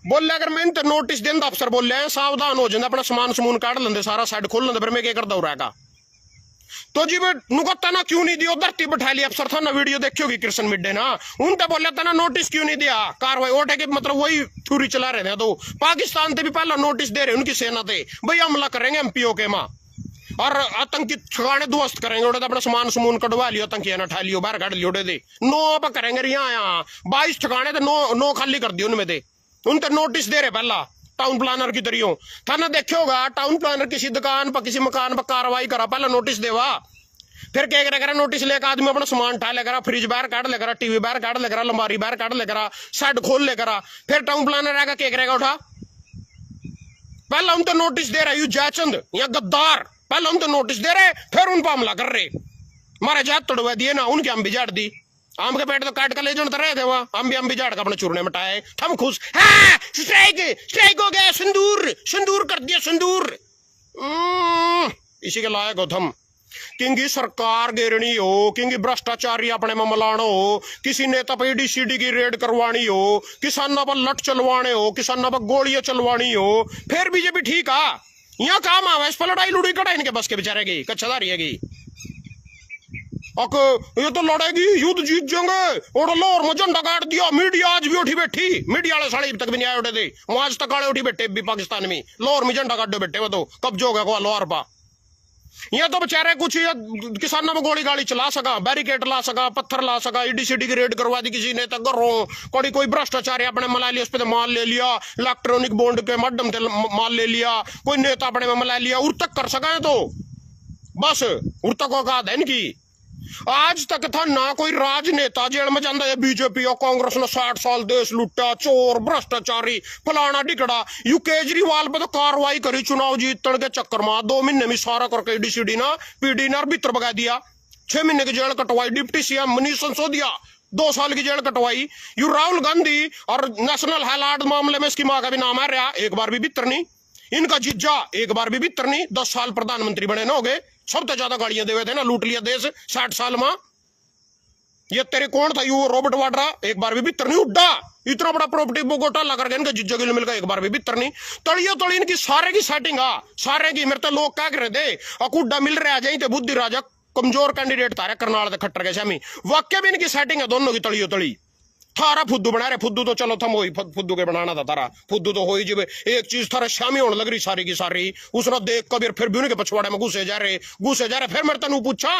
बोले अगर मैं इनते नोटिस देंदा, अफसर बोले हैं सावधान हो जाते, अपना सामान समून काट लेंदे, सारा साइड खोल लेंदे, फिर मैं क्या करता रहेगा। तो जी नुकता ना क्यों नहीं दिया, धरती बैठा लिया अफसर था ना, वीडियो देखियोगी कृष्ण मिड्डे ना, उनते बोले था ना नोटिस क्यों नहीं दिया, कार्रवाई ओटे के मतलब वही थ्योरी चला रहे थे। तो पाकिस्तान से भी पहला नोटिस दे रहे उनकी सेना थे, भाई हमला करेंगे एमपीओ के माँ और आतंकी ठिकाने ध्वस्त करेंगे, उड़े अपना सामान समून कटवा लियो, आतंकी ना ठा लियो, बाहर काट लियो, दे नो आप करेंगे यहाँ 22 ठिकाने थे, नो खाली कर दियो उनमें थे, उनते नोटिस दे रहे पहला टाउन प्लानर की तरियो था ना, देखे होगा टाउन प्लानर किसी दुकान पर किसी मकान पर कार्रवाई करा, पहला नोटिस देवा, फिर क्या करेगा नोटिस लेकर आदमी अपना सामान उठा लेकर, फ्रिज बाहर काट लेकर, टीवी बाहर काट लेकर, अलमारी बाहर काट लेकर, साइड खोल लेकर, फिर टाउन प्लानर आएगा क्या करेगा उठा, पहला उन तो नोटिस दे रहे, यू जयचंद या गद्दार, पहले उन तो नोटिस दे रहे, फिर उन पर हमला कर रहे, मारे जात तोड़वा दिए ना, उनकी आम भी झाड़ दी, आम के पेट तो काट कर ले जाते रहे थे वहां, हम भी झाड़ का अपने चूरने मिटाए, हम खुश, स्ट्राइक हो गया, सिंदूर कर दिया सिंदूर, इसी के लायक हो थम, क्योंकि सरकार गिरनी हो, क्योंकि भ्रष्टाचारी अपने में मलाना हो, किसी नेता पर ईडीसीडी की रेड करवानी हो, किसानों पर लट चलवाने हो, किसानों पर गोलियां चलवानी हो, फिर बीजेपी ठीक है, यहाँ काम आवा, इस पर लड़ाई लुड़ी कटा इनके बस के बेचारे की कच्छादारी है, ये तो लड़ेगी, युद्ध जीत जाएंगे, और लाहौर में झंडा गाड़ दिया, मीडिया आज भी उठी बैठी, मीडिया वाले साले तक भी नहीं आए उठे थे, वहां आज तक आड़े उठी बैठे भी पाकिस्तान में, लाहौर में झंडा गाड़े बैठे, वो तो कब्जो हो गया लाहौर पा, ये तो बेचारे कुछ किसानों में गोली गाड़ी चला सका, बैरिकेड ला सका, पत्थर ला सका, ईडीसीडी की रेड करवा दी किसी ने, कोई भ्रष्टाचारी अपने मला लिया, उस पर माल ले लिया, इलेक्ट्रॉनिक बॉन्ड के माध्यम से माल ले लिया, कोई नेता अपने में मला लिया, उर तक कर सका है, तो बस उर तक औकात है इनकी। आज तक था ना कोई राजनेता जेल में जाता है, बीजेपी और कांग्रेस ने 60 साल देश लुटा, चोर भ्रष्टाचारी फलाना टिकड़ा, यू केजरीवाल पे तो कार्रवाई करी चुनाव जीतने के चक्कर में, 2 महीने में सारा करके डीसीडी ना पीडी ने भीतर भगा दिया, 6 महीने की जेल कटवाई, डिप्टी सीएम मनीष सिसोदिया 2 साल की जेल कटवाई, यू राहुल गांधी और नेशनल हाईलाइट मामले में इसकी मां का भी नाम आ रहा, एक बार भी भीतर नहीं, इनका जीजा एक बार भी भीतर नहीं, 10 साल प्रधानमंत्री बने ना हो गए, सबसे ज्यादा गाड़ियां देवे थे ना, लूट लिया देश 60 साल में, ये तेरे कौन था यू रॉबर्ट वाड्रा, एक बार भी भीतर नहीं उड्डा, इतना बड़ा प्रॉपर्टी घोटाला करके इनका जिज्जा गिल मिलकर एक बार भी भीतर नहीं, तड़ियो तड़ी इनकी सारे की सेटिंग आ, सारे की, मेरे तो लोग क्या कर रहे थे, अकुड्डा मिल रहा जाए थे, बुद्धि राजा कमजोर कैंडिडेट था करनाल खट्टर के शामी, वाक्य भी इनकी सेटिंग है दोनों की, तड़ियो तड़ी थारा फुद्दू बना रहे, फुद्दू तो चलो थम वही फुद्दू के बनाना था तारा, फुद्दू तो हो ही जब एक चीज थारा शामी होने लग रही सारी की सारी, उसने देख कबीर फिर भी उनके पछवाड़े में घुसे जा रहे, फिर मेरे तनु पूछा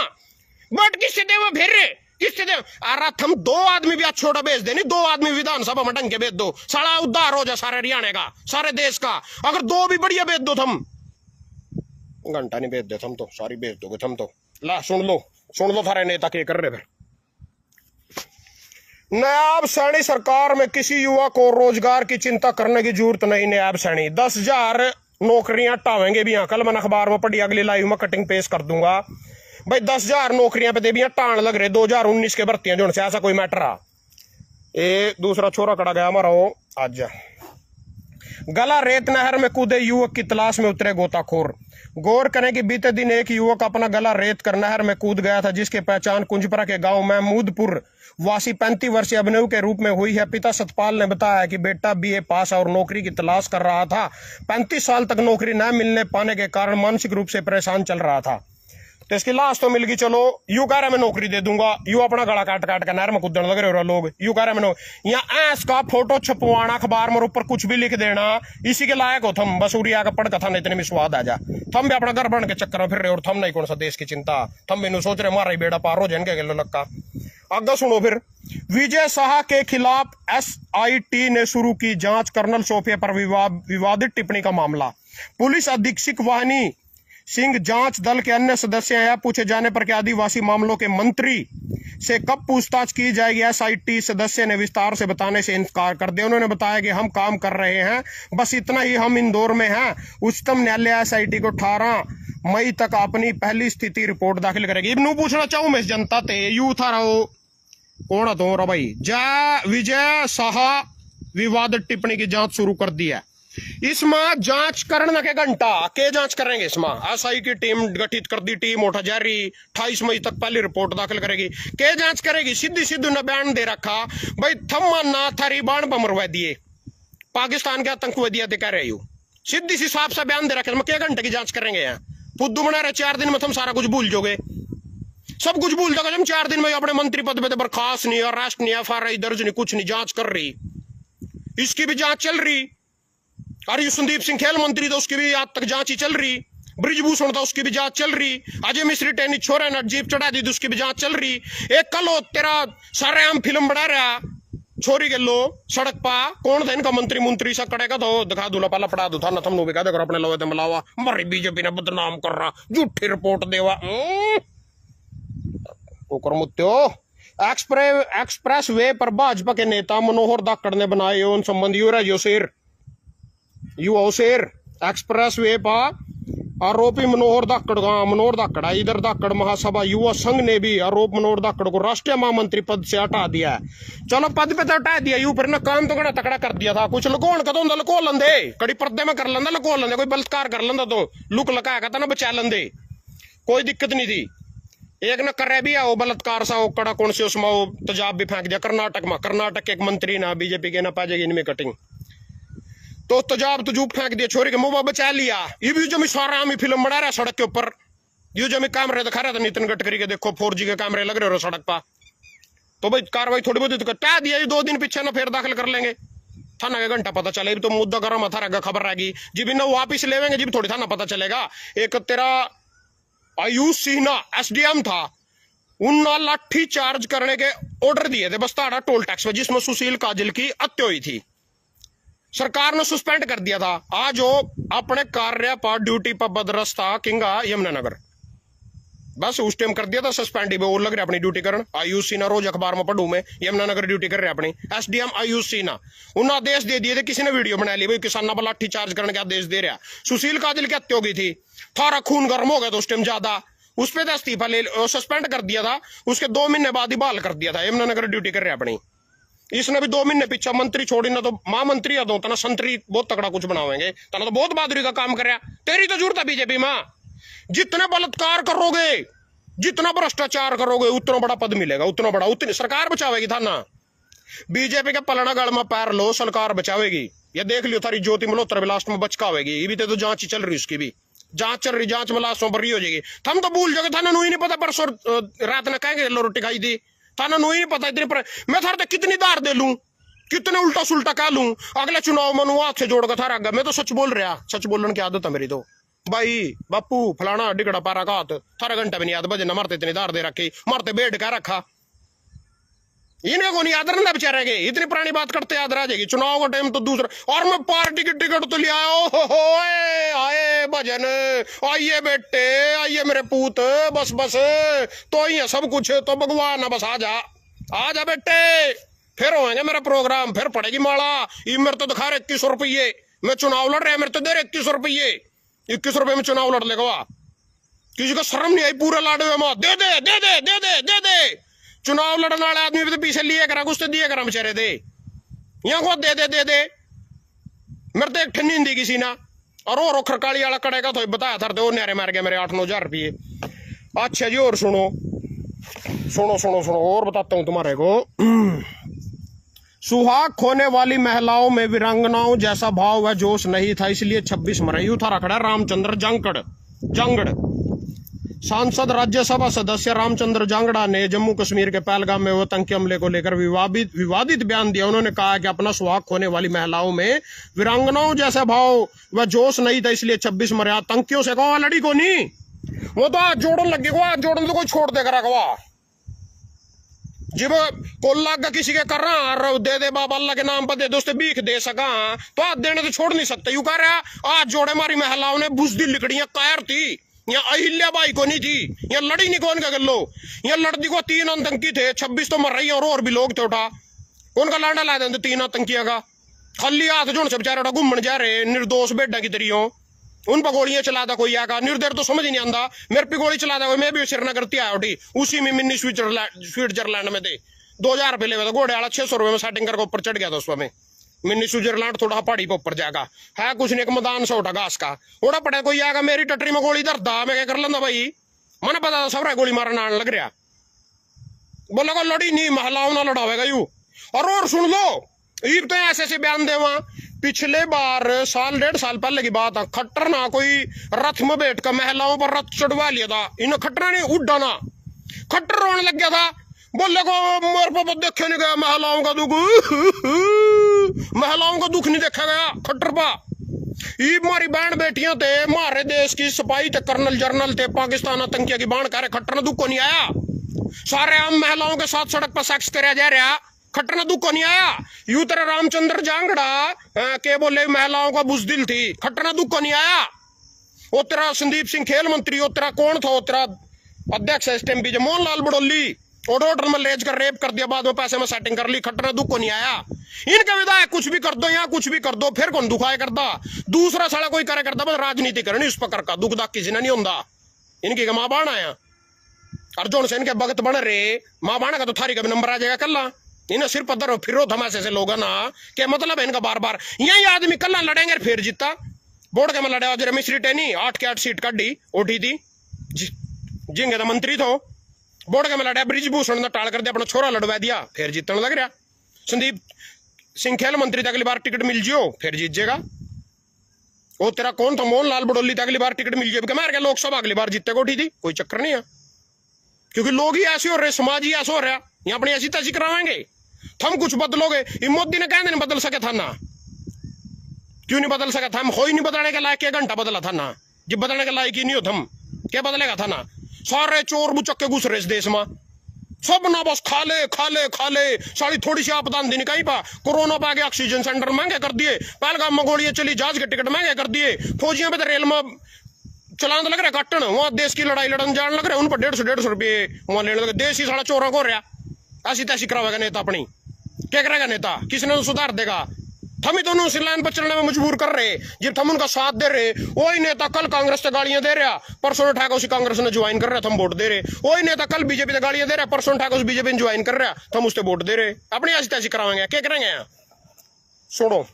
बट किससे दे वो फिर किससे दे, अरे थम 2 आदमी भी आज छोटा भेज दे, नहीं 2 आदमी विधानसभा में ढंग के भेज दो, सारा उद्धार हो जाए सारे हरियाणा का, सारे देश का, अगर 2 भी बढ़िया भेज दो थम, घंटा नहीं भेज दे थम तो सारी भेज दोगे थम तो, ला सुन लो थारे नेता के कर रहे फिर। नायब सैनी सरकार में किसी युवा को रोजगार की चिंता करने की जरूरत नहीं, नायब सैनी 10,000 नौकरियां टावेंगे भी, यहाँ कल मैंने अखबार में पढ़ी, अगली लाइव में कटिंग पेश कर दूंगा भाई, 10,000 नौकरियां पे दे भी टाण लग रहे, 2019 के भर्तियां जो से ऐसा कोई मैटर आ, ये दूसरा छोरा कड़ा गया हमारा वो आज, गला रेत नहर में कूदे युवक की तलाश में उतरे गोताखोर, गौर करें कि बीते दिन एक युवक अपना गला रेत कर नहर में कूद गया था, जिसकी पहचान कुंजपरा के गांव महमूदपुर वासी 35 वर्षीय अभिनव के रूप में हुई है। पिता सतपाल ने बताया कि बेटा बीए पास और नौकरी की तलाश कर रहा था, 35 साल तक नौकरी न मिलने पाने के कारण मानसिक रूप से परेशान चल रहा था, तो इसकी लाश तो मिल गई, चलो यू कह रहा मैं नौकरी दे दूंगा, यू अपना गला काट के नहर में कूदने लग रहे हो लोग, यू कह रहे मैं यहाँ ऐस का फोटो छपवाना अखबार में ऊपर कुछ भी लिख देना, इसी के लायक हो थम, बस उड़िया का पढ़ कथा नहीं इतने में स्वाद आ जा, थम भी अपना घर बन के चक्कर में फिर रहे, और थम नहीं कौन सा देश की चिंता, थम मैनू सोच रहे मारा ही बेड़ा पार हो जाएंगे लक्का। आगे सुनो फिर, विजय शाह के खिलाफ SIT ने शुरू की जांच, कर्नल सोफिया पर विवादित टिप्पणी का मामला, पुलिस अधीक्षक वाहिनी सिंह जांच दल के अन्य सदस्य हैं, पूछे जाने पर कि आदिवासी मामलों के मंत्री से कब पूछताछ की जाएगी, SIT सदस्य ने विस्तार से बताने से इनकार कर दिया। उन्होंने बताया कि हम काम कर रहे हैं, बस इतना ही, हम इंदौर में हैं, उच्चतम न्यायालय SIT को 18 मई तक अपनी पहली स्थिति रिपोर्ट दाखिल करेगी। इब्नू पूछना चाहूं मैं जनता ते यू था रहो कौन है तो भाई, जय विजय शाह विवादित टिप्पणी की जांच शुरू कर दी है, इसमें जांच करने के घंटा के जांच करेंगे। इसमें एसआई की टीम गठित कर दी, टीम उठा जा रही 28 मई तक पहली रिपोर्ट दाखिल करेगी। के जांच करेगी? सीधी सीधी ने बयान दे रखा भाई थम्मा ना थारी बाण बमरवा दिए, पाकिस्तान के आतंकवादी कह रहे हो, सीधी सी साफ सा बयान दे रखे। के घंटे की जांच करेंगे? यहाँ फुद्दू बना रहे 4 दिन में तुम सारा कुछ भूल जाओगे, सब कुछ भूल जाओगे तुम 4 दिन में। अपने मंत्री पद पे बर्खास्त नहीं, अरेस्ट नहीं, एफआईआर दर्ज नहीं, कुछ नहीं, जांच कर रही, इसकी भी जांच चल रही। अरे संदीप सिंह खेल मंत्री था, उसकी भी आज तक जांच ही चल रही। ब्रिजभूषण था, उसकी भी जांच चल रही। अजय मिश्री टेनिस छोरे ने जीप चढ़ा दी, उसकी भी जांच चल रही। एक कल हो तेरा सारे आम फिल्म बना रहा छोरी के लो सड़क पा, कौन था इनका मंत्री सा कड़ेगा तो दिखा दूला पहला पड़ा दू था ना थम भी कहते अपने लोगे मिलावा मरी बीजेपी ने बदनाम कर रहा, झूठी रिपोर्ट देवा एक्सप्रेस वे पर भाजपा के नेता मनोहर धाकड़ ने बनाए उन संबंधी शेर एक्सप्रेस वे पर आरोपी मनोहर धाकड़ इधर धाकड़ महासभा युवा संघ ने भी आरोप मनोहर धाकड़ को राष्ट्रीय महामंत्री पद से हटा दिया है। चलो पद पे तो हटा दिया, यू फिर ना काम तो तकड़ा कर दिया था। कुछ लुकोण का तो लुको लेंदे, कड़ी पर्दे में कर लेंदा, लुको लेंदे, कोई बलात्कार कर लेंदा तो लुक लगा था ना बचा लेंदे, कोई दिक्कत नहीं थी। एक न करे भी है वो बलात्कार सा वो कड़ा कौन से उसमें वो तेजाब भी फेंक दिया कर्नाटक में। कर्नाटक के एक मंत्री ना बीजेपी के ना पाजेगी इनमें कटिंग, तो तेजाब तुजूब फेंक दिया, छोरी के मुंह बचा लिया। ये भी जो सारा आमी फिल्म बना रहा सड़क के ऊपर, ये जो कैमरे दिखा रहा था नितिन गडकरी के, देखो 4G के कैमरे लग रहे हो सड़क पर, तो भाई कार्रवाई थोड़ी बहुत तो क्या दिया, 2 दिन पीछे ना फिर दाखिल कर लेंगे थाना के घंटा पता चले तो मुद्दा गर्म था खबर रहेगी जी भी ना वापिस लेवेंगे जी थोड़ी थाना पता चलेगा। एक तेरा आयुष सिन्हा SDM था, उन लाठी चार्ज करने के ऑर्डर दिए थे बस्ताड़ा टोल टैक्स में, जिसमें सुशील काजल की हत्या हुई थी। सरकार ने सस्पेंड कर दिया था। आज वो अपने कार्य पर ड्यूटी पर बदरस था किंगा यमुनानगर, बस उस टाइम कर दिया था सस्पेंड ही, वो लग रहा अपनी ड्यूटी करन। आयुष सिन्हा रोज अखबार में पढ़ू मैं, यमुनानगर ड्यूटी कर रहे अपनी SDM आयुष सिन्हा। उन्हें आदेश दे दिए थे, किसी ने वीडियो बना ली भाई किसाना पर लाठी चार्ज करने के आदेश दे रहा। सुशील काजल की हत्या हो गई थी, थारा खून गर्म हो गया था उस टाइम ज्यादा, उस पर इस्तीफा ले सस्पेंड कर दिया था। उसके 2 महीने बाद ही बहाल कर दिया था, यमुनानगर ड्यूटी कर रहे अपनी। इसने भी 2 महीने पीछे मंत्री छोड़ी ना तो महामंत्री दो तना संतरी बहुत तगड़ा कुछ बनावेंगे, तना तो बहुत बहादुरी का काम कर रहा। तेरी तो जरूरत है बीजेपी में, जितने बलात्कार करोगे, जितना भ्रष्टाचार करोगे उतना बड़ा पद मिलेगा, उतना बड़ा, उतनी सरकार बचावेगी था ना। बीजेपी के पलड़ा गढ़ में पैर लो, सरकार बचावेगी। ये देख लियो थारी ज्योति मल्होत्रा भी लास्ट में बचकावेगी, ये भी तो जांच ही चल रही, उसकी भी जांच चल रही, जांच में लाशों पर हो जाएगी। हम तो भूल जाओगे, थाना नहीं पता परसों रात ने कहेंगे लो रोटी खाई थी, थाना नहीं पता इतनी पर मैं थारे तक कितनी दार दे लूं, कितने उल्टा सुल्टा कह लूं, अगले चुनाव में हाथ से जोड़ कर थारा मैं तो सच बोल रहा, सच बोलने की आदत है मेरी। तो भाई बापू फलाना डिगड़ा पारा का हाथ थारा घंटा भी नहीं याद बजे न मारते, इतनी दार दे रखी, मारते बेड का रखा, इन्हें को नहीं याद रहना बेचारे के, इतनी पुरानी बात करते याद रह जाएगी। चुनाव का टाइम तो दूसरा, और मैं पार्टी की टिकट तो ले आया, आए भजन, आइए बेटे, आइए मेरे पूत, बस बस तो ही है सब कुछ, तो भगवान है बस आ जा बेटे, फिर होएंगे मेरा प्रोग्राम, फिर पड़ेगी माला। ये मेरे तो दिखा रहे 2100 रुपये, मैं चुनाव लड़ रहा, मेरे तो दे रहे 2100 रुपये, 21 रुपये में चुनाव लड़ लेगा। किसी को शर्म नहीं आई, पूरा लाडू है मां, दे दे दे दे दे दे दे दे। चुनाव लड़ने वाले आदमी भी तो पीछे लिए करा, कुछ तो दिए करा बेचारे दे, यहाँ को दे दे दे दे। मेरे तो एक ठन्नी दी किसी ना, और वो खरकाली वाला कड़ेगा तो बताया था, वो न्यारे मार गया मेरे 8-9 हजार रुपये। अच्छा जी, और सुनो सुनो सुनो सुनो और बताता हूं तुम्हारे को। सुहाग खोने वाली महिलाओं में वीरांगनाओं जैसा भाव व जोश नहीं था, इसलिए 26 मरई उठा रखा रामचंद्र जांगड़। सांसद राज्यसभा सदस्य रामचंद्र जांगड़ा ने जम्मू कश्मीर के पहलगाम में आतंकी हमले को लेकर विवादित बयान दिया। उन्होंने कहा कि अपना सुहाग खोने वाली महिलाओं में वीरांगनाओं जैसा भाव व जोश नहीं था, इसलिए 26 मरे। आतंकियों से कहा लड़ी को नहीं, वो तो आज जोड़न लगे को, आज जोड़न तो कोई छोड़ देगा रखवा जब कोल्ला का किसी के कर रहा दे दे बाबा अल्लाह के नाम पर दे दोस्त भीख दे सका, तो आज देने तो छोड़ नहीं सकते। यू कह रहा आज जोड़े मारी महिलाओं ने बुजदिल लिकड़ियां कायर थी, यहाँ अहिल्या बाई को नहीं थी, यहाँ लड़ी नहीं कौन का गल्लो, यहाँ लड़ती को 3 आतंकी थे, 26 तो मर रही है और भी लोग थे उठा, उनका लाडा ला देते 3 आतंकियों का खाली हाथ जो से बेचारे घूमन जा रहे निर्दोष बेटा की तरियों, उन पर गोलियां चलाता कोई आगा निर्देर तो समझ ही नहीं आता, मेरे पे गोली चलाता कोई, मैं भी श्रीनगर आया उठी, उसी में मिनी स्विट्जरलैंड में थे 2000 रुपये ले घोड़े वाला 600 रुपये में सेटिंग करके ऊपर चढ़ गया था उसमें। मिनी स्विट्जरलैंड थोड़ा पहाड़ी पर ऊपर जाएगा, है कुछ नहीं, एक मैदान सा उठा घास का, उड़ा पड़े कोई आएगा मेरी टटरी में गोली धरदा, मैं क्या कर लेंदा भाई, मैंने पता था सब गोली मारना आने लग रहा, बोलेगा लड़ी नहीं महिलाओं ना लड़ावेगा यू। और सुन लो, ईब तो ऐसे ऐसे बयान देवा, पिछले बार साल 1.5 साल पहले की बात है, खट्टर ना कोई रथ में बैठ कर महिलाओं पर रथ चढ़वा लिया था, इन्हें खट्टर नहीं उड्डा ना, खट्टर रोने लग गया था, बोले को मोर पर देखे नहीं गया महिलाओं का दुख, महिलाओं का दुख नहीं देखा गया खट्टर पा। ये हमारी बहन बेटियां थे, हमारे देश की सिपाही थे, कर्नल जर्नल थे, पाकिस्तान आतंकियों की बाण करे, खट्टर ने दुख को नहीं आया, सारे आम महिलाओं के साथ सड़क पर सेक्स कराया जा रहा, खट्टर ने दुख को नहीं आया। यू तेरा रामचंद्र जांगड़ा के बोले महिलाओं का बुजदिल थी, खट्टर ने दुख को नहीं आया। वो तेरा संदीप सिंह खेल मंत्री, वो तेरा कौन था, वो तेरा अध्यक्ष एसटीएमपी मोहनलाल बड़ोली, ऑर्डर में लेज कर रेप कर दिया, बाद में पैसे में सेटिंग कर ली, खट्टर ने दुख को नहीं आया। इनके विधायक कुछ भी कर दो, यहाँ कुछ भी कर दो, फिर कौन दुखाए करता, दूसरा साला कोई करे करता, बस राजनीति करनी उस प्रकार का, दुख दाख किसी ने नहीं होता। इनकी माँ बाण आया अर्जुन से इनके भगत बन रहे, माँ बाण का तो थारी का भी नंबर आ जाएगा कल्ला, इन्हें सिर पत्थर फिरो धमासे से लोग ना, क्या मतलब है इनका, बार बार यही आदमी कल्ला लड़ेंगे फिर जीता। बोर्ड के में लड़े जरा मिश्री टेनी 8 के 8 सीट काटी ओटी थी, जिंगे तो मंत्री थो, बोर्ड के में लड़ा ब्रिजभूषण ने टाल कर दिया, अपना छोरा लड़वा दिया, फिर जीतने लग रहा। संदीप सिंह खेल मंत्री अगली बार टिकट मिल जियो फिर जीत जाएगा। वो तेरा कौन था मोहनलाल बड़ोली, अगली बार टिकट मिल जाए, मार के लोकसभा अगली बार जीते कोठी थी, कोई चक्कर नहीं है, क्योंकि लोग ही ऐसे हो रहे, समाज ही ऐसा हो रहा, यहाँ अपनी ऐसी तैसी करावेंगे, थम कुछ बदलोगे। मोदी ने कहने नहीं बदल सके था ना, क्यों नहीं बदल सका था, हम हो ही नहीं बदलने के लायक, 1 घंटा बदला था ना, जब बदलने के लायक ही नहीं हो थम, क्या बदलेगा था ना, सारे चोर बुचक्के घुस रहे इस देश में, सब ना बस खा ले खा ले खा ले, साली थोड़ी सी आपदान दिन कहीं पा, कोरोना पा के ऑक्सीजन सेंटर महंगे कर दिए, पहलगाम में गोलियां चली, जहाज के टिकट महंगे कर दिए, फौजियों पे तो रेल में चलान लग रहा है काटन, वहां देश की लड़ाई लड़न जान लग रहा है, उन पर 150 रुपये वहां लेने लगे, देश ही साला चोरा को रहा, ऐसी तैसी करावेगा नेता अपनी, क्या करेगा नेता, किसने सुधार देगा, हम ही दोनों इस लाइन पर चलने में मजबूर कर रहे, जब हम उनका साथ दे रहे, वही नेता कल कांग्रेस से गालियां दे रहा, परसों उठाकर उसी कांग्रेस ने ज्वाइन कर रहा, हम वोट दे रहे, वही नेता कल बीजेपी से गालियां दे रहा, परसों उठाकर उस बीजेपी ने ज्वाइन कर रहा, हम उससे वोट दे रहे, अपनी ऐसी तैसी करावेंगे, क्या करेंगे यहाँ। सुनो,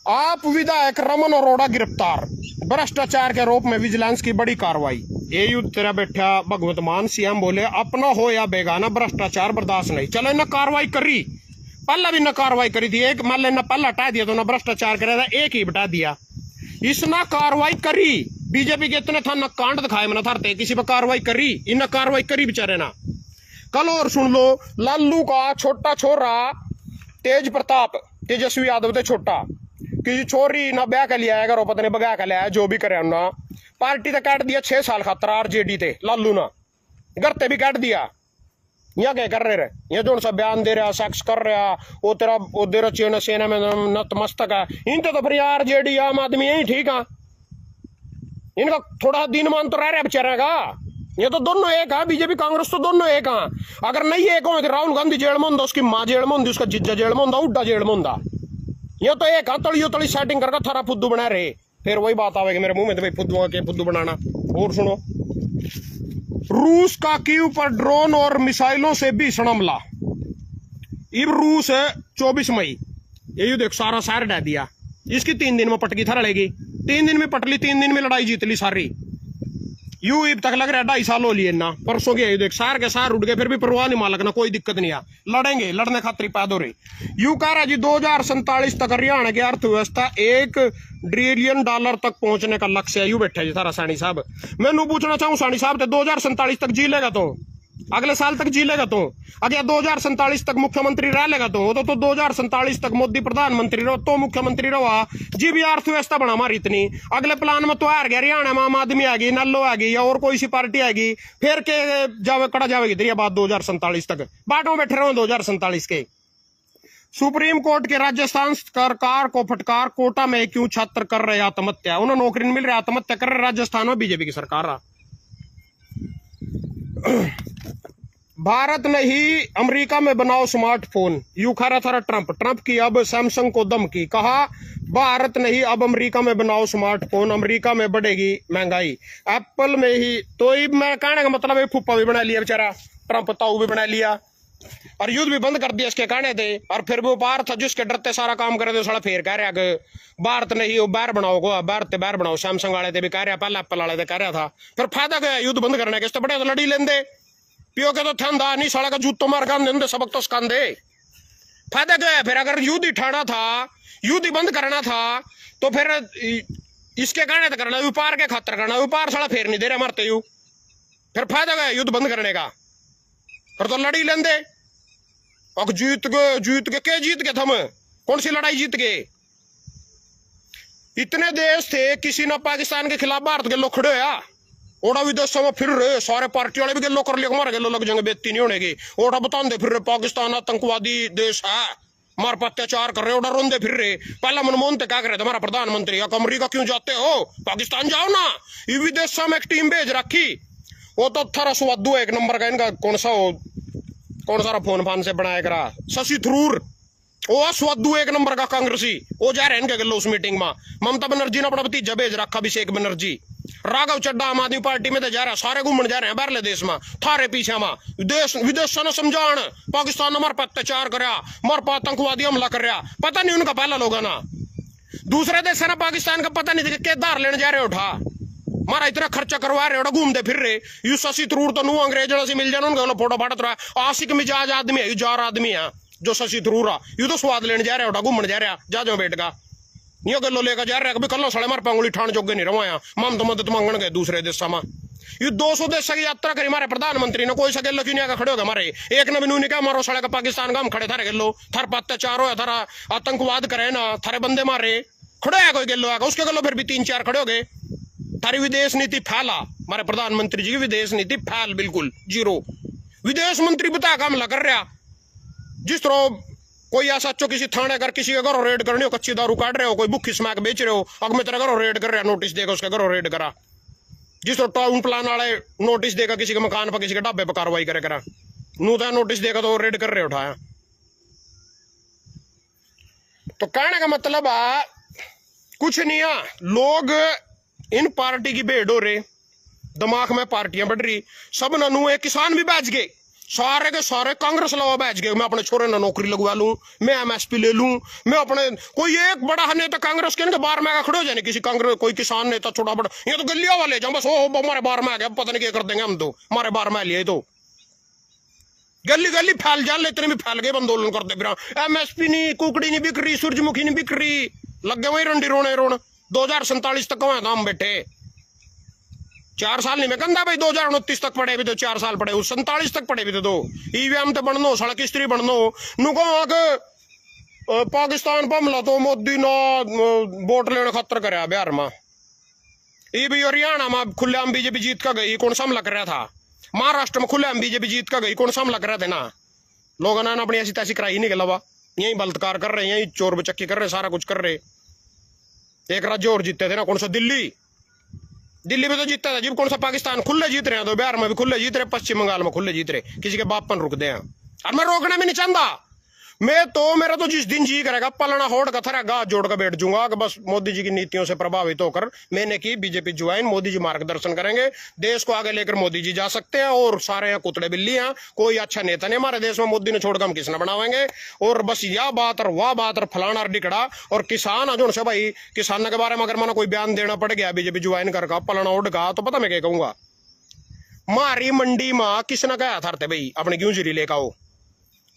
आप विधायक रमन अरोड़ा गिरफ्तार, भ्रष्टाचार के आरोप में विजिलेंस की बड़ी कार्रवाई। एयू तेरा बैठा भगवत मान सीएम बोले अपना हो या बेगाना भ्रष्टाचार बर्दाश्त नहीं, चलो इन्हें कार्रवाई करी, पहला भी ना कार्रवाई करी थी, एक मान लेना पहला हटा दिया तो ना भ्रष्टाचार करे था, एक ही बटा दिया, इसने कार्रवाई करी, बीजेपी के इतने था ना कांड दिखाए मैंने थारते, किसी पर कार्रवाई करी, इन्हें कार्रवाई करी बेचारे ना। कल और सुन लो, लालू का छोटा छोरा तेज प्रताप तेजस्वी यादव थे छोटा, किसी छोरी ना ब्याह कर लिया है, अगर पता नहीं बगा कर लिया है, जो भी करे ना, पार्टी तो काट दिया 6 साल खातर आरजेडी थे लालू ना, घर ते भी काट दिया, यहाँ क्या कर रहे, ये जो सा बयान दे रहा, सेक्स कर रहा, वो तेरा वो दे रहा चेना सेना में नतमस्तक है, इनसे तो फिर आरजेडी आम आदमी यही ठीक है, इनका थोड़ा दिनमान तो रह रहा बेचारा का, ये तो दोनों एक है, बीजेपी कांग्रेस तो दोनों एक है, अगर नहीं एक हो तो राहुल गांधी जेल में होंगे, उसकी माँ जेल में होंगी, उसका जिज्जा जेल में होंगे, उड्डा जेल में होंगे, ये तो एक तलियो तली सेटिंग करके थारा फुद्दू बना रहे, फिर वही बात आवेगी मेरे मुंह में, तो भाई फुद्दू के फुद्दू बनाना। और सुनो, रूस का कीव पर ड्रोन और मिसाइलों से भीषण हमला, इब रूस 24 मई, ये देख सारा शहर ढह दिया, इसकी 3 दिन में पटकी था लड़ेगी, 3 दिन में पटली, 3 दिन में लड़ाई जीत ली सारी, यू इब तक लग रहा है 2.5 साल हो लिए ना, परसों के देख सार के सार उठ गए, फिर भी परवाह नहीं मालक ना, कोई दिक्कत नहीं आ, लड़ेंगे, लड़ने खातिर पैदा हो रही। यू कह रहा जी 2047 तक हरियाणा की अर्थव्यवस्था $1 ट्रिलियन तक पहुंचने का लक्ष्य है, यू बैठे जी सारा सानी साहब, मैं पूछना चाहूँ सानी साहब, 2047 तक जी लेगा तो, अगले साल तक जी लेगा तो, अगर 2047 तक मुख्यमंत्री रह लेगा तो 2047 तक मोदी प्रधानमंत्री रहो तो मुख्यमंत्री रहा जी, भी अर्थव्यवस्था बना हमारी इतनी, अगले प्लान में तो हार गया, हरियाणा में आम आदमी आएगी, नल्लो आएगी या और कोई सी पार्टी आएगी, फिर के जावे कड़ा जावेगी दरिया बात 2047 तक, बाटों बैठे रहो 2047 के। सुप्रीम कोर्ट के राजस्थान सरकार को फटकार, कोटा में क्यों छात्र कर रहे आत्महत्या, उन्हें नौकरी नहीं मिल रही, आत्महत्या कर रहे राजस्थान में बीजेपी की सरकार। भारत ने ही अमेरिका में बनाओ स्मार्टफोन, यू खा रहा था ट्रंप की अब सैमसंग को धमकी, कहा भारत ने ही अब अमेरिका में बनाओ स्मार्टफोन, अमेरिका में बढ़ेगी महंगाई, एप्पल में ही, तो मैं कहने का मतलब फुप्पा भी बना लिया बेचारा ट्रंप, ताऊ भी बना लिया, और युद्ध भी बंद कर दिया इसके कहने थे। और फिर वो पार था जिसके डरते सारा काम करे थे, साला फिर कह रहा कि भारत नहीं वो बाहर बनाओ को, भारत बाहर बनाओ। सैमसंग वाले थे भी कह रहा, पहले एप्पल वाले थे कह रहा था। फिर फायदा क्या युद्ध बंद करने के, इससे बड़े तो लड़ी लेंदे, पियो के तो ठंडा नहीं साला का जूतो मार कान देंदे, सबक तो स्कांदे। फायदा क्या है फिर? अगर युद्ध ही ठाना था, युद्ध ही बंद करना था, तो फिर इसके कहने तो करना, व्यापार के खातर करना, व्यापार साला फिर नहीं दे रहे मरते यू, फिर फायदा क्या है युद्ध बंद करने का? फिर तो लड़ी लेंदे। और जीत के क्या जीत के थम? कौन सी लड़ाई जीत गए? इतने देश थे, किसी ना पाकिस्तान के खिलाफ भारत के लोग खड़े होया, ओड़ा विदेशों में फिर रहे, सारे पार्टी वाले भी गलो कर लिया, हमारे गलो लग जाएंगे, बेइज्जती नहीं होने की। ओड़ा बताते फिर रहे पाकिस्तान आतंकवादी देश है, हमारे पर अत्याचार कर रहे, ओड़ा रोंदे फिर रहे। पहला मनमोहन थे क्या कर रहे थे हमारा प्रधानमंत्री, अमरीका क्यों जाते हो, पाकिस्तान जाओ ना। ये विदेशों में एक टीम भेज रखी, वो तो थारा स्वादू एक नंबर का, इनका कौन सा फोन फान से बनाया करा, शशि थरूर, वो स्वादू एक नंबर का कांग्रेसी, वो जा रहे हैं इनके गलो उस मीटिंग में। ममता बनर्जी ने अपना भतीजा भेज रखा अभिषेक बनर्जी, राघव चड्डा आम आदमी पार्टी में तो जा रहा है, सारे घूमने जा रहे हैं बाहरले देश में, थारे पीछे में देश विदेशों ने समझान पाकिस्तान ने हमारे पर अत्याचार कर, हमारे पर आतंकवादी हमला कर रहा, पता नहीं उनका पहला लोग ना। दूसरे देश ना पाकिस्तान का पता नहीं के धार लेने जा रहे उठा, हमारा इतना खर्चा करवा रहे हो, घूमते फिर रहे। यू शशि थरूर तो नू अंग्रेजों से मिल जाना, उनका फोटो फाटत रहा, आशिक मिजाज आदमी है, यू जार आदमी है जो शशि थरूर, यू तो स्वाद लेने जा रहा है, घूमने जा रहा, जा जाओ बेट का यो गलो लेकर जा रहा है, कभी कल साले मारे पंगुली ठाण जोगे नहीं रवाया, मम तो मदद मांगन गए दूसरे देश में। ये 200 देश की यात्रा करी हमारे प्रधानमंत्री ने, कोई सके क्यों नहीं खड़े हो गए हमारे, एक ने भी नहीं कहा मारो साले का पाकिस्तान का हम खड़े थारे गलो, थार पर अत्याचार हो, थारा आतंकवाद करे ना, थारे बंदे मारे, खड़े है कोई गलो आगा, उसके गलो फिर भी 3-4 खड़े हो गए। थारी विदेश नीति फैला, हमारे प्रधानमंत्री जी की विदेश नीति फैल, बिल्कुल जीरो। विदेश मंत्री बता का हमला कर रहा, जिस तरह कोई ऐसा चो किसी थाने कर किसी के घरों रेड करनी हो, कच्ची दारू काट रहे हो, कोई भुक्खी स्मैक बेच रहे हो, अब मैं तेरे घरों रेड कर रहा, नोटिस देगा उसके घरों रेड करा। जिस तरह टाउन प्लान वाले नोटिस देगा किसी के मकान पर, किसी के ढाबे पर कार्रवाई करे करा, नू तो नोटिस देगा तो रेड कर रहे उठाया। तो कहने का मतलब है कुछ नहीं है, लोग इन पार्टी की भेड़ हो रहे, दिमाग में पार्टियां बढ़ रही, सब ननू है, किसान भी बैच गए, सारे के सारे कांग्रेस लवा बैच गए, मैं अपने छोरे ने नौकरी लगवा लूं, मैं एमएसपी ले लूं, मैं अपने कोई एक बड़ा नेता कांग्रेस के बाहर में खड़े हो जाने, किसी कांग्रेस कोई किसान नेता छोटा बड़ा, ये तो गलिया वाले जाओ बस, ओ हमारे बाहर में आ गया, पता नहीं क्या कर देंगे हम, तो हमारे बाहर में लिए तो गली गली फैल जान ले, इतने भी फैल गए, आंदोलन करते फिर। एमएसपी नहीं, कुकड़ी नहीं बिक रही, सूरजमुखी नहीं बिक रही, लग गए वही रंडी रोने रोन। 2047 तक कहाँ था हम बैठे, 4 साल नहीं मैं कहता भाई, 2029 तक पढ़े भी तो 4 साल पढ़े, 47 तक पढ़े भी तो ईवीएम तो बननो, सड़क स्त्री बननो, नु कहो पाकिस्तान पर हमला तो मोदी ना वोट लेने खतर कराया बिहार में, ये भी हरियाणा में खुलेआम बीजेपी जीत का गई, कौन सा हमला कर रहा था, महाराष्ट्र में खुलेआम बीजेपी जीत का गई, कौन सा हमला कर रहे थे ना, लोगों ने अपनी ऐसी तैसी कराई नहीं, गलवा यही बलात्कार कर रहे, यही चोर बचक्की कर रहे, सारा कुछ कर रहे। एक राज्य और जीतते थे ना, कौन सा दिल्ली, दिल्ली में तो जीतता था, जब कौन सा पाकिस्तान खुले जीत रहे हैं, तो बिहार में भी खुले जीत रहे, पश्चिम बंगाल में खुले जीत रहे, किसी के बाप पर रुक दे हैं। और मैं रोकना भी नहीं चाहता, मेरा तो जिस दिन जी करेगा पलना होड़ का थरा गाज जोड़ कर बैठ जाऊंगा कि बस मोदी जी की नीतियों से प्रभावित होकर मैंने की बीजेपी ज्वाइन, मोदी जी मार्गदर्शन करेंगे, देश को आगे लेकर मोदी जी जा सकते हैं, और सारे यहाँ कुतड़े बिल्ली हैं, कोई अच्छा नेता नहीं हमारे देश में, मोदी ने छोड़कर हम किसने बनावेंगे, और बस यह बात और वह बात और फलाना और डिकड़ा। और किसान जो से भाई, किसान के बारे में अगर मैंने कोई बयान देना पड़ गया बीजेपी ज्वाइन कर पलना उड़ का, तो पता मैं क्या कहूंगा, मारी मंडी में किसने कहा था भाई अपनी क्यों जीरी लेकर आओ,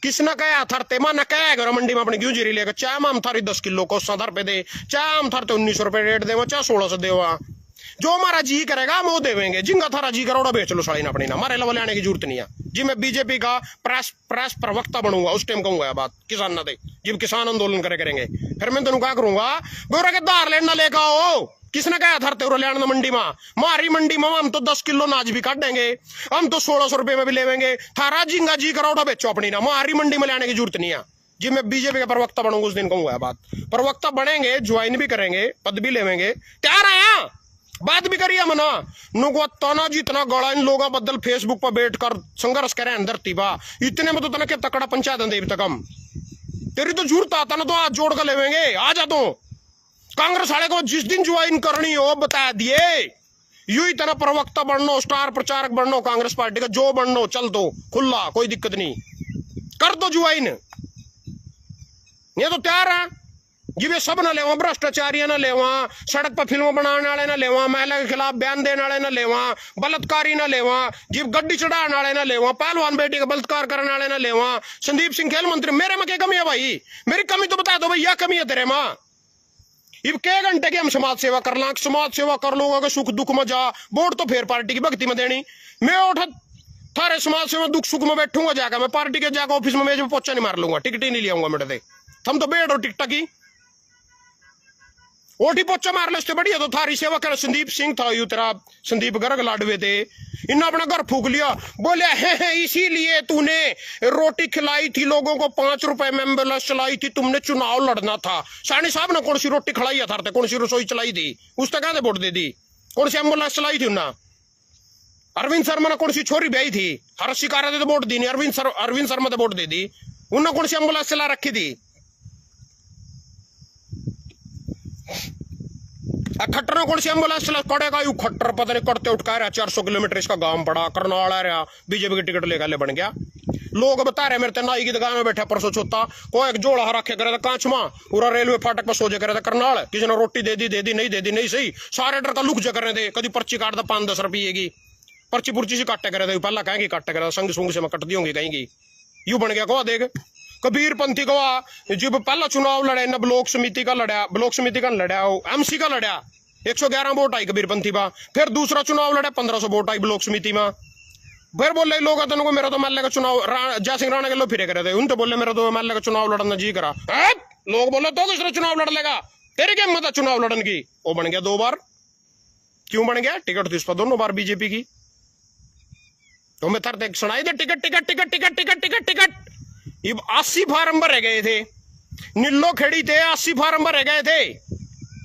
किसने कहा थरते माना कह करो मंडी में अपनी क्यों जीरी लेकर, चाहे हम थारी 10 किलो को 100 रुपए दे, चाहे हम थारते 1900 रुपए रेट देवा, चाहे 1600 देवा, जो हमारा जी करेगा हम वो देवेंगे, जिनका थारा जी करोड़ा बेच लो साड़ी ना अपनी ना, हमारे लेवल आने की जरूरत नहीं है जी। मैं बीजेपी का प्रेस प्रवक्ता बनूंगा, उस टाइम कहूंगा बात किसान ना दे, जब किसान आंदोलन करेंगे, फिर मैं तेन क्या करूंगा, बोरा के दार लेना लेकर आओ, किसने कहा धरते हरियाणा मंडी में, मारी मंडी में हम तो 10 किलो नाज भी काट देंगे, हम तो 1600 रुपए में भी लेवेंगे, थारा जिंगा जी करोड़ा बेचो अपनी ना, मारी मंडी में लाने की जरूरत नहीं है जी। मैं बीजेपी का प्रवक्ता बनूंगा, उस दिन कहूंगा बात, प्रवक्ता बनेंगे, ज्वाइन भी करेंगे, पद भी लेवेंगे, तैयार है, बात भी करिए मना नुको तना जितना गड़ा इन लोगों बदल फेसबुक पर बैठकर संघर्ष करे अंदर तीबा, इतने में तो तना के तकड़ा पंचायत देवी तक हम, तेरी तो जरूरत आता ना तो आज जोड़ कर लेवेंगे, आ जा तो कांग्रेस वाले को जिस दिन ज्वाइन करनी हो बता दिए, यू ही तना प्रवक्ता बननो, स्टार प्रचारक बननो कांग्रेस पार्टी का, जो बननो चल दो खुला, कोई दिक्कत नहीं। कर दो ज्वाइन, ये तो तैयार है। जिवे सब ना लेवा, भ्रष्टाचारी ना लेवा, सड़क पर फिल्म बनाने वाले ना लेवा, महिला के खिलाफ बयान देने वाले ना लेवा, बलात्कारी ना लेवा, जिव गड्डी चढ़ाने वाले ना लेवा, पहलवान बेटी का बलात्कार करने वाले ना लेवा, संदीप सिंह खेल मंत्री। मेरे में क्या कमी है भाई? मेरी कमी तो बता दो भाई, क्या कमी है तेरे में? इब के घंटे की हम समाज सेवा कर ला, समाज सेवा कर लोगों के सुख दुख में जा, वोट तो फिर पार्टी की भक्ति में देनी। मैं उठ थारे समाज सेवा दुख सुख में बैठूंगा जाकर, मैं पार्टी के जाकर ऑफिस में मेज में पोचा नहीं मार लूंगा, टिकट ही नहीं लियाऊंगा मेरे से। तुम तो बेड़ हो टिकट की, ओटी पोचा मार ले बढ़िया तो थारी सेवा कर। संदीप सिंह था यू तेरा, संदीप गर्ग लाडवे थे, इन्हें अपना घर फूक लिया, बोले है इसीलिए तूने रोटी खिलाई थी लोगों को, 5 रुपए में एम्बुलेंस चलाई थी, तुमने चुनाव लड़ना था। सानी साहब ने कौन सी रोटी खिलाई है थारते, कौन सी रसोई चलाई थी, उस तक वोट दे दी? कौन सी एम्बुलेंस चलाई थी उन्ना? अरविंद शर्मा ने कौन सी छोरी ब्याई थी, हर शिकारा दे तो वोट दी नहीं, अरविंद शर्मा ने वोट दे दी। उन्होंने कौन सी एम्बुलेंस चला रखी थी? खट्टर ने कौन सी एम्बुलेंस चला कड़ेगा? यू खट्टर पता नहीं करते उठका रहा, 400 किलोमीटर इसका गांव पड़ा, करनाल आ रहा, बीजेपी की टिकट लेकर ले बन गया। लोग बता रहे मेरे नाई की दुकान में बैठा परसों चौथा, को एक जोड़ा रखे करे था कांचमा, पूरा रेलवे फाटक पर सोजे करे था करनाल, किसी ने रोटी दे दी नहीं सही, सारे डर का लुक जा कर रहे थे, कभी पर्ची काट दा 5-10 रुपये की पर्ची पुर्ची से काटे करे थे, पहला कहेंगे काटे करे संग सुंग से मैं कट दी होंगी कहेंगी। यू बन गया को देख कबीर पंथी को, जब पहला चुनाव लड़े न ब्लॉक समिति का लड़ा, ब्लॉक समिति का लड़ा, एमसी का लड़ा, 111 वोट आई कबीर पंथी बा। फिर दूसरा चुनाव लड़ा, 1500 वोट आई ब्लॉक समिति में। फिर बोले लोग तेन को मेरा तो एमएलए का चुनाव जयसिंह राणा के लोग फिरे करे थे, उन तो बोले मेरा तो एमएलए का चुनाव लड़ना जी करा। लोग बोले तो किसने चुनाव लड़ लेगा, तेरी क्या हिम्मत है चुनाव लड़ने की? वो बन गया 2 बार। क्यों बन गया? टिकट तो इस पर दोनों बार बीजेपी की। तो मैं थर सुनाई दे ticket ticket ticket ticket ticket ticket ticket. 80 form भरे गए थे, नीलो खेड़ी थे, 80 फार्म भरे गए थे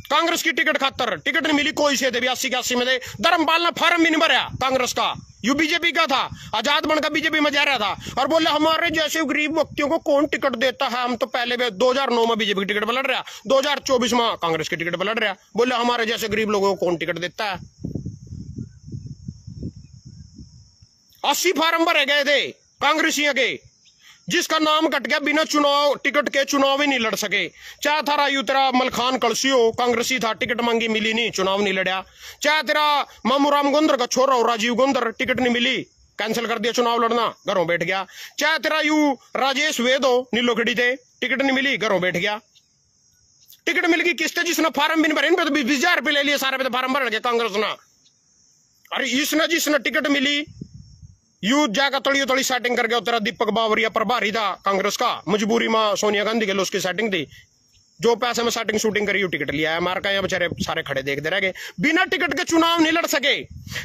कांग्रेस की टिकट खातर, टिकट नहीं मिली कोई से थे भी। 80 के 80 में थे। धर्मपाल ने फार्म भी नहीं भरा कांग्रेस का, यू बीजेपी का था, आजाद बनकर बीजेपी में जा रहा था, और बोले हमारे जैसे गरीब व्यक्तियों को कौन टिकट देता है, हम तो पहले 2009 में बीजेपी की टिकट पर लड़ रहा, 2024 में कांग्रेस की टिकट पर लड़ रहा, बोले हमारे जैसे गरीब लोगों को कौन टिकट देता है। 80 फार्म भरे गए थे कांग्रेसियों के, जिसका नाम कट गया, बिना चुनाव टिकट के चुनाव ही नहीं लड़ सके। चाहे थारा यू तेरा मलखान कलसी हो, कांग्रेसी था, टिकट मांगी मिली नहीं, चुनाव नहीं लड़ा। चाहे तेरा मामूराम गोंदर का छोरा हो राजीव गोंदर, टिकट नहीं मिली, कैंसिल कर दिया चुनाव लड़ना, घरों बैठ गया। चाहे तेरा यू राजेश वेद हो, नीलो खड़ी थे, टिकट नहीं मिली, घरों बैठ गया। टिकट मिल गई किसने? जिसने फार्म भी नहीं भरे, इन पे तो 20,000 रुपये ले लिए सारे पे, फार्म भर गए कांग्रेस ना। अरे इसने जिसने टिकट मिली यू जाकर तड़ी सेटिंग कर गया। तेरा दीपक बावरिया प्रभारी था कांग्रेस का, मजबूरी में सोनिया गांधी के लिए उसकी सेटिंग थी, जो पैसे में सेटिंग शूटिंग करी, टिकट लिया है। मार का यहाँ बेचारे सारे खड़े देखते रह गए, बिना टिकट के चुनाव नहीं लड़ सके।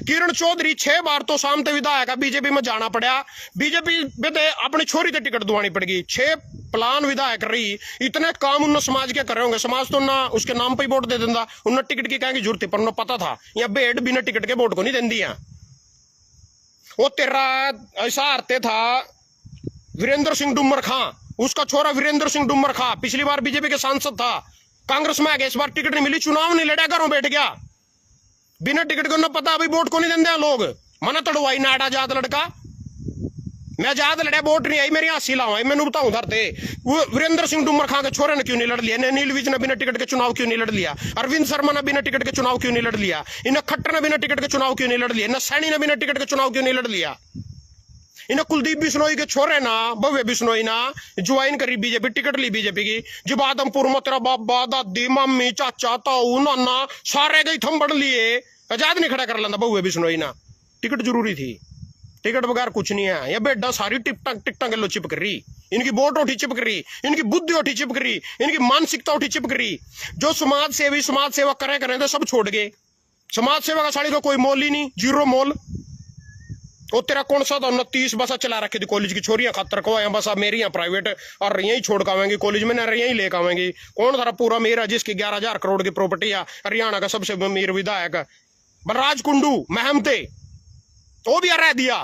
किरण चौधरी 6 बार तो शाम ते विधायक है, बीजेपी में जाना पड़ा, बीजेपी में अपनी छोरी ते टिकट दुआनी पड़ गई। 6 प्लान विधायक रही, इतने काम उन्होंने समाज के करे होंगे, समाज तो ना उसके नाम पर ही वोट दे देता, उन्हें टिकट की कहेंगे जरूरत, पर उन्हें पता था या बेड बिना टिकट के वोट को नहीं देती है। वो तेरा ऐसा आरते था वीरेंद्र सिंह डुम्मर खां, उसका छोरा वीरेंद्र सिंह डुम्मर खां पिछली बार बीजेपी के सांसद था, कांग्रेस में आ गया, इस बार टिकट नहीं मिली, चुनाव नहीं लड़ा, घरों बैठ गया बिना टिकट को। ना पता अभी वोट को नहीं देते लोग, मना तड़वाई नाड़ा जात लड़का, मैं जात लड़ा वोट नहीं आई, मेरी हासी लावा, मैंने बताऊं धरते। वो वीरेंद्र सिंह डुम्मर खां के छोरे ने क्यों नहीं लड़ लिया, नील विज ने बिना टिकट के चुनाव क्यों नहीं लड़ लिया, अरविंद शर्मा ने बिना टिकट के चुनाव क्यों नहीं लड़ लिया, इन्हें खट्टर ने बिना टिकट के चुनाव क्यों नहीं लड़ लिया, इन्हें सैनी ने बिना टिकट के चुनाव क्यों नहीं लड़ लिया। इन्हें कुलदीप बिश्नोई के छोरे ना, भव्य बिश्नोई ना ज्वाइन करी बीजेपी, टिकट ली बीजेपी की। जब आदमपुर में तेरा बाबा दादी मम्मी चाचा ताऊ नाना सारे गई थंबड़ लिए, आजाद नहीं खड़ा कर लेंदा भव्य बिश्नोई ना, टिकट जरूरी थी, टिकट बगैर कुछ नहीं है। ये बेटा सारी टिकटा के लो चिपक रही, इनकी वोट उठी चिपक रही, इनकी बुद्धि उठी चिपक रही, इनकी मानसिकता उठी चिपक रही। जो समाज सेवी समाज सेवा करें तो सब छोड़ गए, समाज सेवा का साड़ी का कोई मोल ही नहीं, जीरो मोल। वो तेरा कौन सा था 29 बसा चला रखी थी कॉलेज की छोरियां खातर को, बसा मेरी यहाँ प्राइवेट और यही छोड़ कावेंगी कॉलेज में, यही ले कावेंगी। कौन था पूरा मेरा जिसकी 11,000 करोड़ की प्रॉपर्टी है, हरियाणा का सबसे अमीर विधायक बलराज कुंडू महमते, वो भी हरा दिया,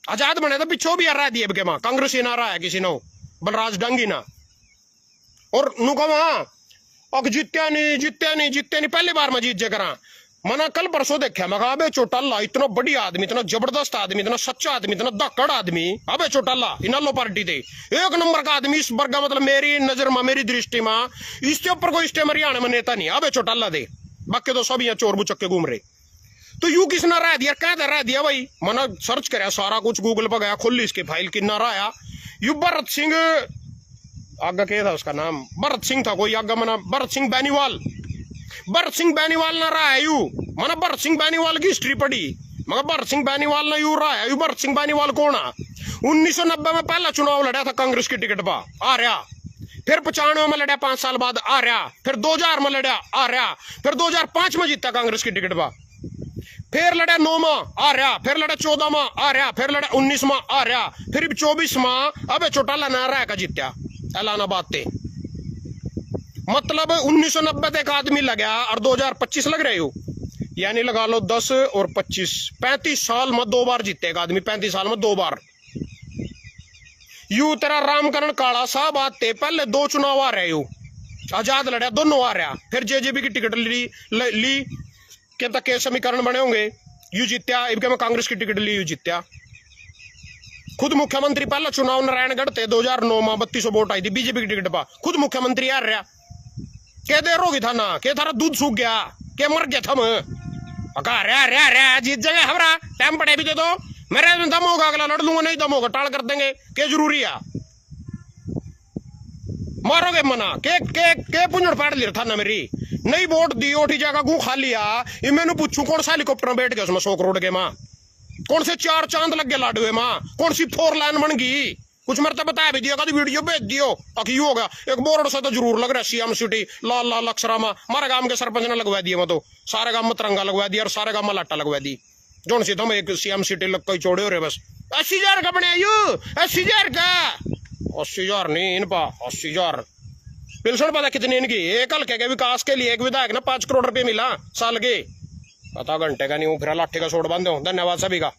आजाद बने तो पिछो भी हरा दिए के मां, कांग्रेस ही ना रहा है किसी ने, बलराज डंगी ना। और नु कहा जीत्या नहीं पहली बार में जीत जे करा, मना कल परसों देखा, मैं कहा अबे चौटाला इतना बढ़िया आदमी, इतना जबरदस्त आदमी, इतना सच्चा आदमी, इतना धक्कड़ आदमी, अबे चौटाला इनालो पार्टी थे एक नंबर का आदमी इस वर्ग, मतलब मेरी नजर में, मेरी दृष्टि में इसके ऊपर कोई स्टे हरियाणा में नेता नहीं। अबे चौटाला दे, बाकी तो सब यहाँ चोर बुचक्के घूम रहे। तो यू किसने रह दिया, क्या रह दिया भाई? मना सर्च कराया सारा कुछ, गूगल पर गया, खुल इसकी फाइल, किन्ना आया यू भरत सिंह, आगा क्या था उसका नाम, भरत सिंह था कोई आगा, मना भरत सिंह बेनीवाल, भरत सिंह बेनीवाल ना रहा है यू। मना भरत सिंह बेनीवाल की हिस्ट्री पढ़ी, मगर भरत सिंह बेनीवाल ना यू रहा है यू। भरत सिंह बेनीवाल कौन है? 1990 में पहला चुनाव लड़ा था कांग्रेस की टिकट पर, आ रहा, फिर 95 में लड़ा 5 साल बाद, आ रहा, फिर 2000 में लड़ा, आ रहा, फिर 2005 में जीता कांग्रेस की टिकट पर, फिर लड़ा 9 में, आ रहा, फिर लड़ा 14 में, आ रहा, फिर लड़ा 19 में, आ रहा, फिर 24 में। अबे चौटाला ना रहा का जीत्या ऐलानाबाद ते, मतलब 1990 तक आदमी लगा और 2025 लग रहे हो, यानी लगा लो 10 और 25, 35 साल में 2 बार जीते आदमी, 35 साल में 2 बार। यू तेरा रामकरण काला साहब आते पहले 2 चुनाव आ रहे हो, आजाद लड़ा, दोनों आ रहा, फिर जेजेपी की टिकट ली के तक के समीकरण बने होंगे, यू जीत्या, इनके में कांग्रेस की टिकट ली, यू जीत्या। खुद मुख्यमंत्री पहला चुनाव नारायणगढ़ थे 2009 में 3200 वोट आई थी बीजेपी की टिकट पर, खुद मुख्यमंत्री आ रहा, क्या देर होगी था ना, क्या थारा दूध सूख गया, क्या मर गया था मैं जीत जगह हमारा टाइम पड़े भी दे दो, मेरे दम होगा अगला लड़ लूंगा, नहीं दम होगा टाल कर देंगे, क्या जरूरी है मारोगे मना के पुंजड़ पाड़ लिया था ना मेरी, नहीं वोट दी उठी जगह गू खा लिया, ये मैंने पूछू कौन सा हेलीकॉप्टर में बैठ गया उसमें 100 करोड़ के माँ, कौन से 4 चांद लग गए लाडुए माँ, कौन सी 4 लाइन बन गई, कुछ मेरे तो बताया भी दिया, कभी वीडियो भेज दियो, अकी होगा एक बोर्ड से तो जरूर लग रहा है सीएम सिटी लाल लाल अक्षरा में, हमारे गांव के सरपंच ने लगवा दिया, मैं तो सारे गांव में तिरंगा लगवा दिया और सारे गांव में लाटा लगवा दी, जोन सी तो एक सीएम सिटी लग कोई छोड़े हो रहे बस। 80,000 का बने यू, 80,000 का, 80,000 नहीं इन पा 80,000 पेंशन पता कितनी इनकी, एक हल्के के विकास के लिए एक विधायक ना 5 करोड़ रुपए मिला साल के, पता घंटे का नहीं हूँ, फिर लाठी का सोट बांधे हो। धन्यवाद सभी का।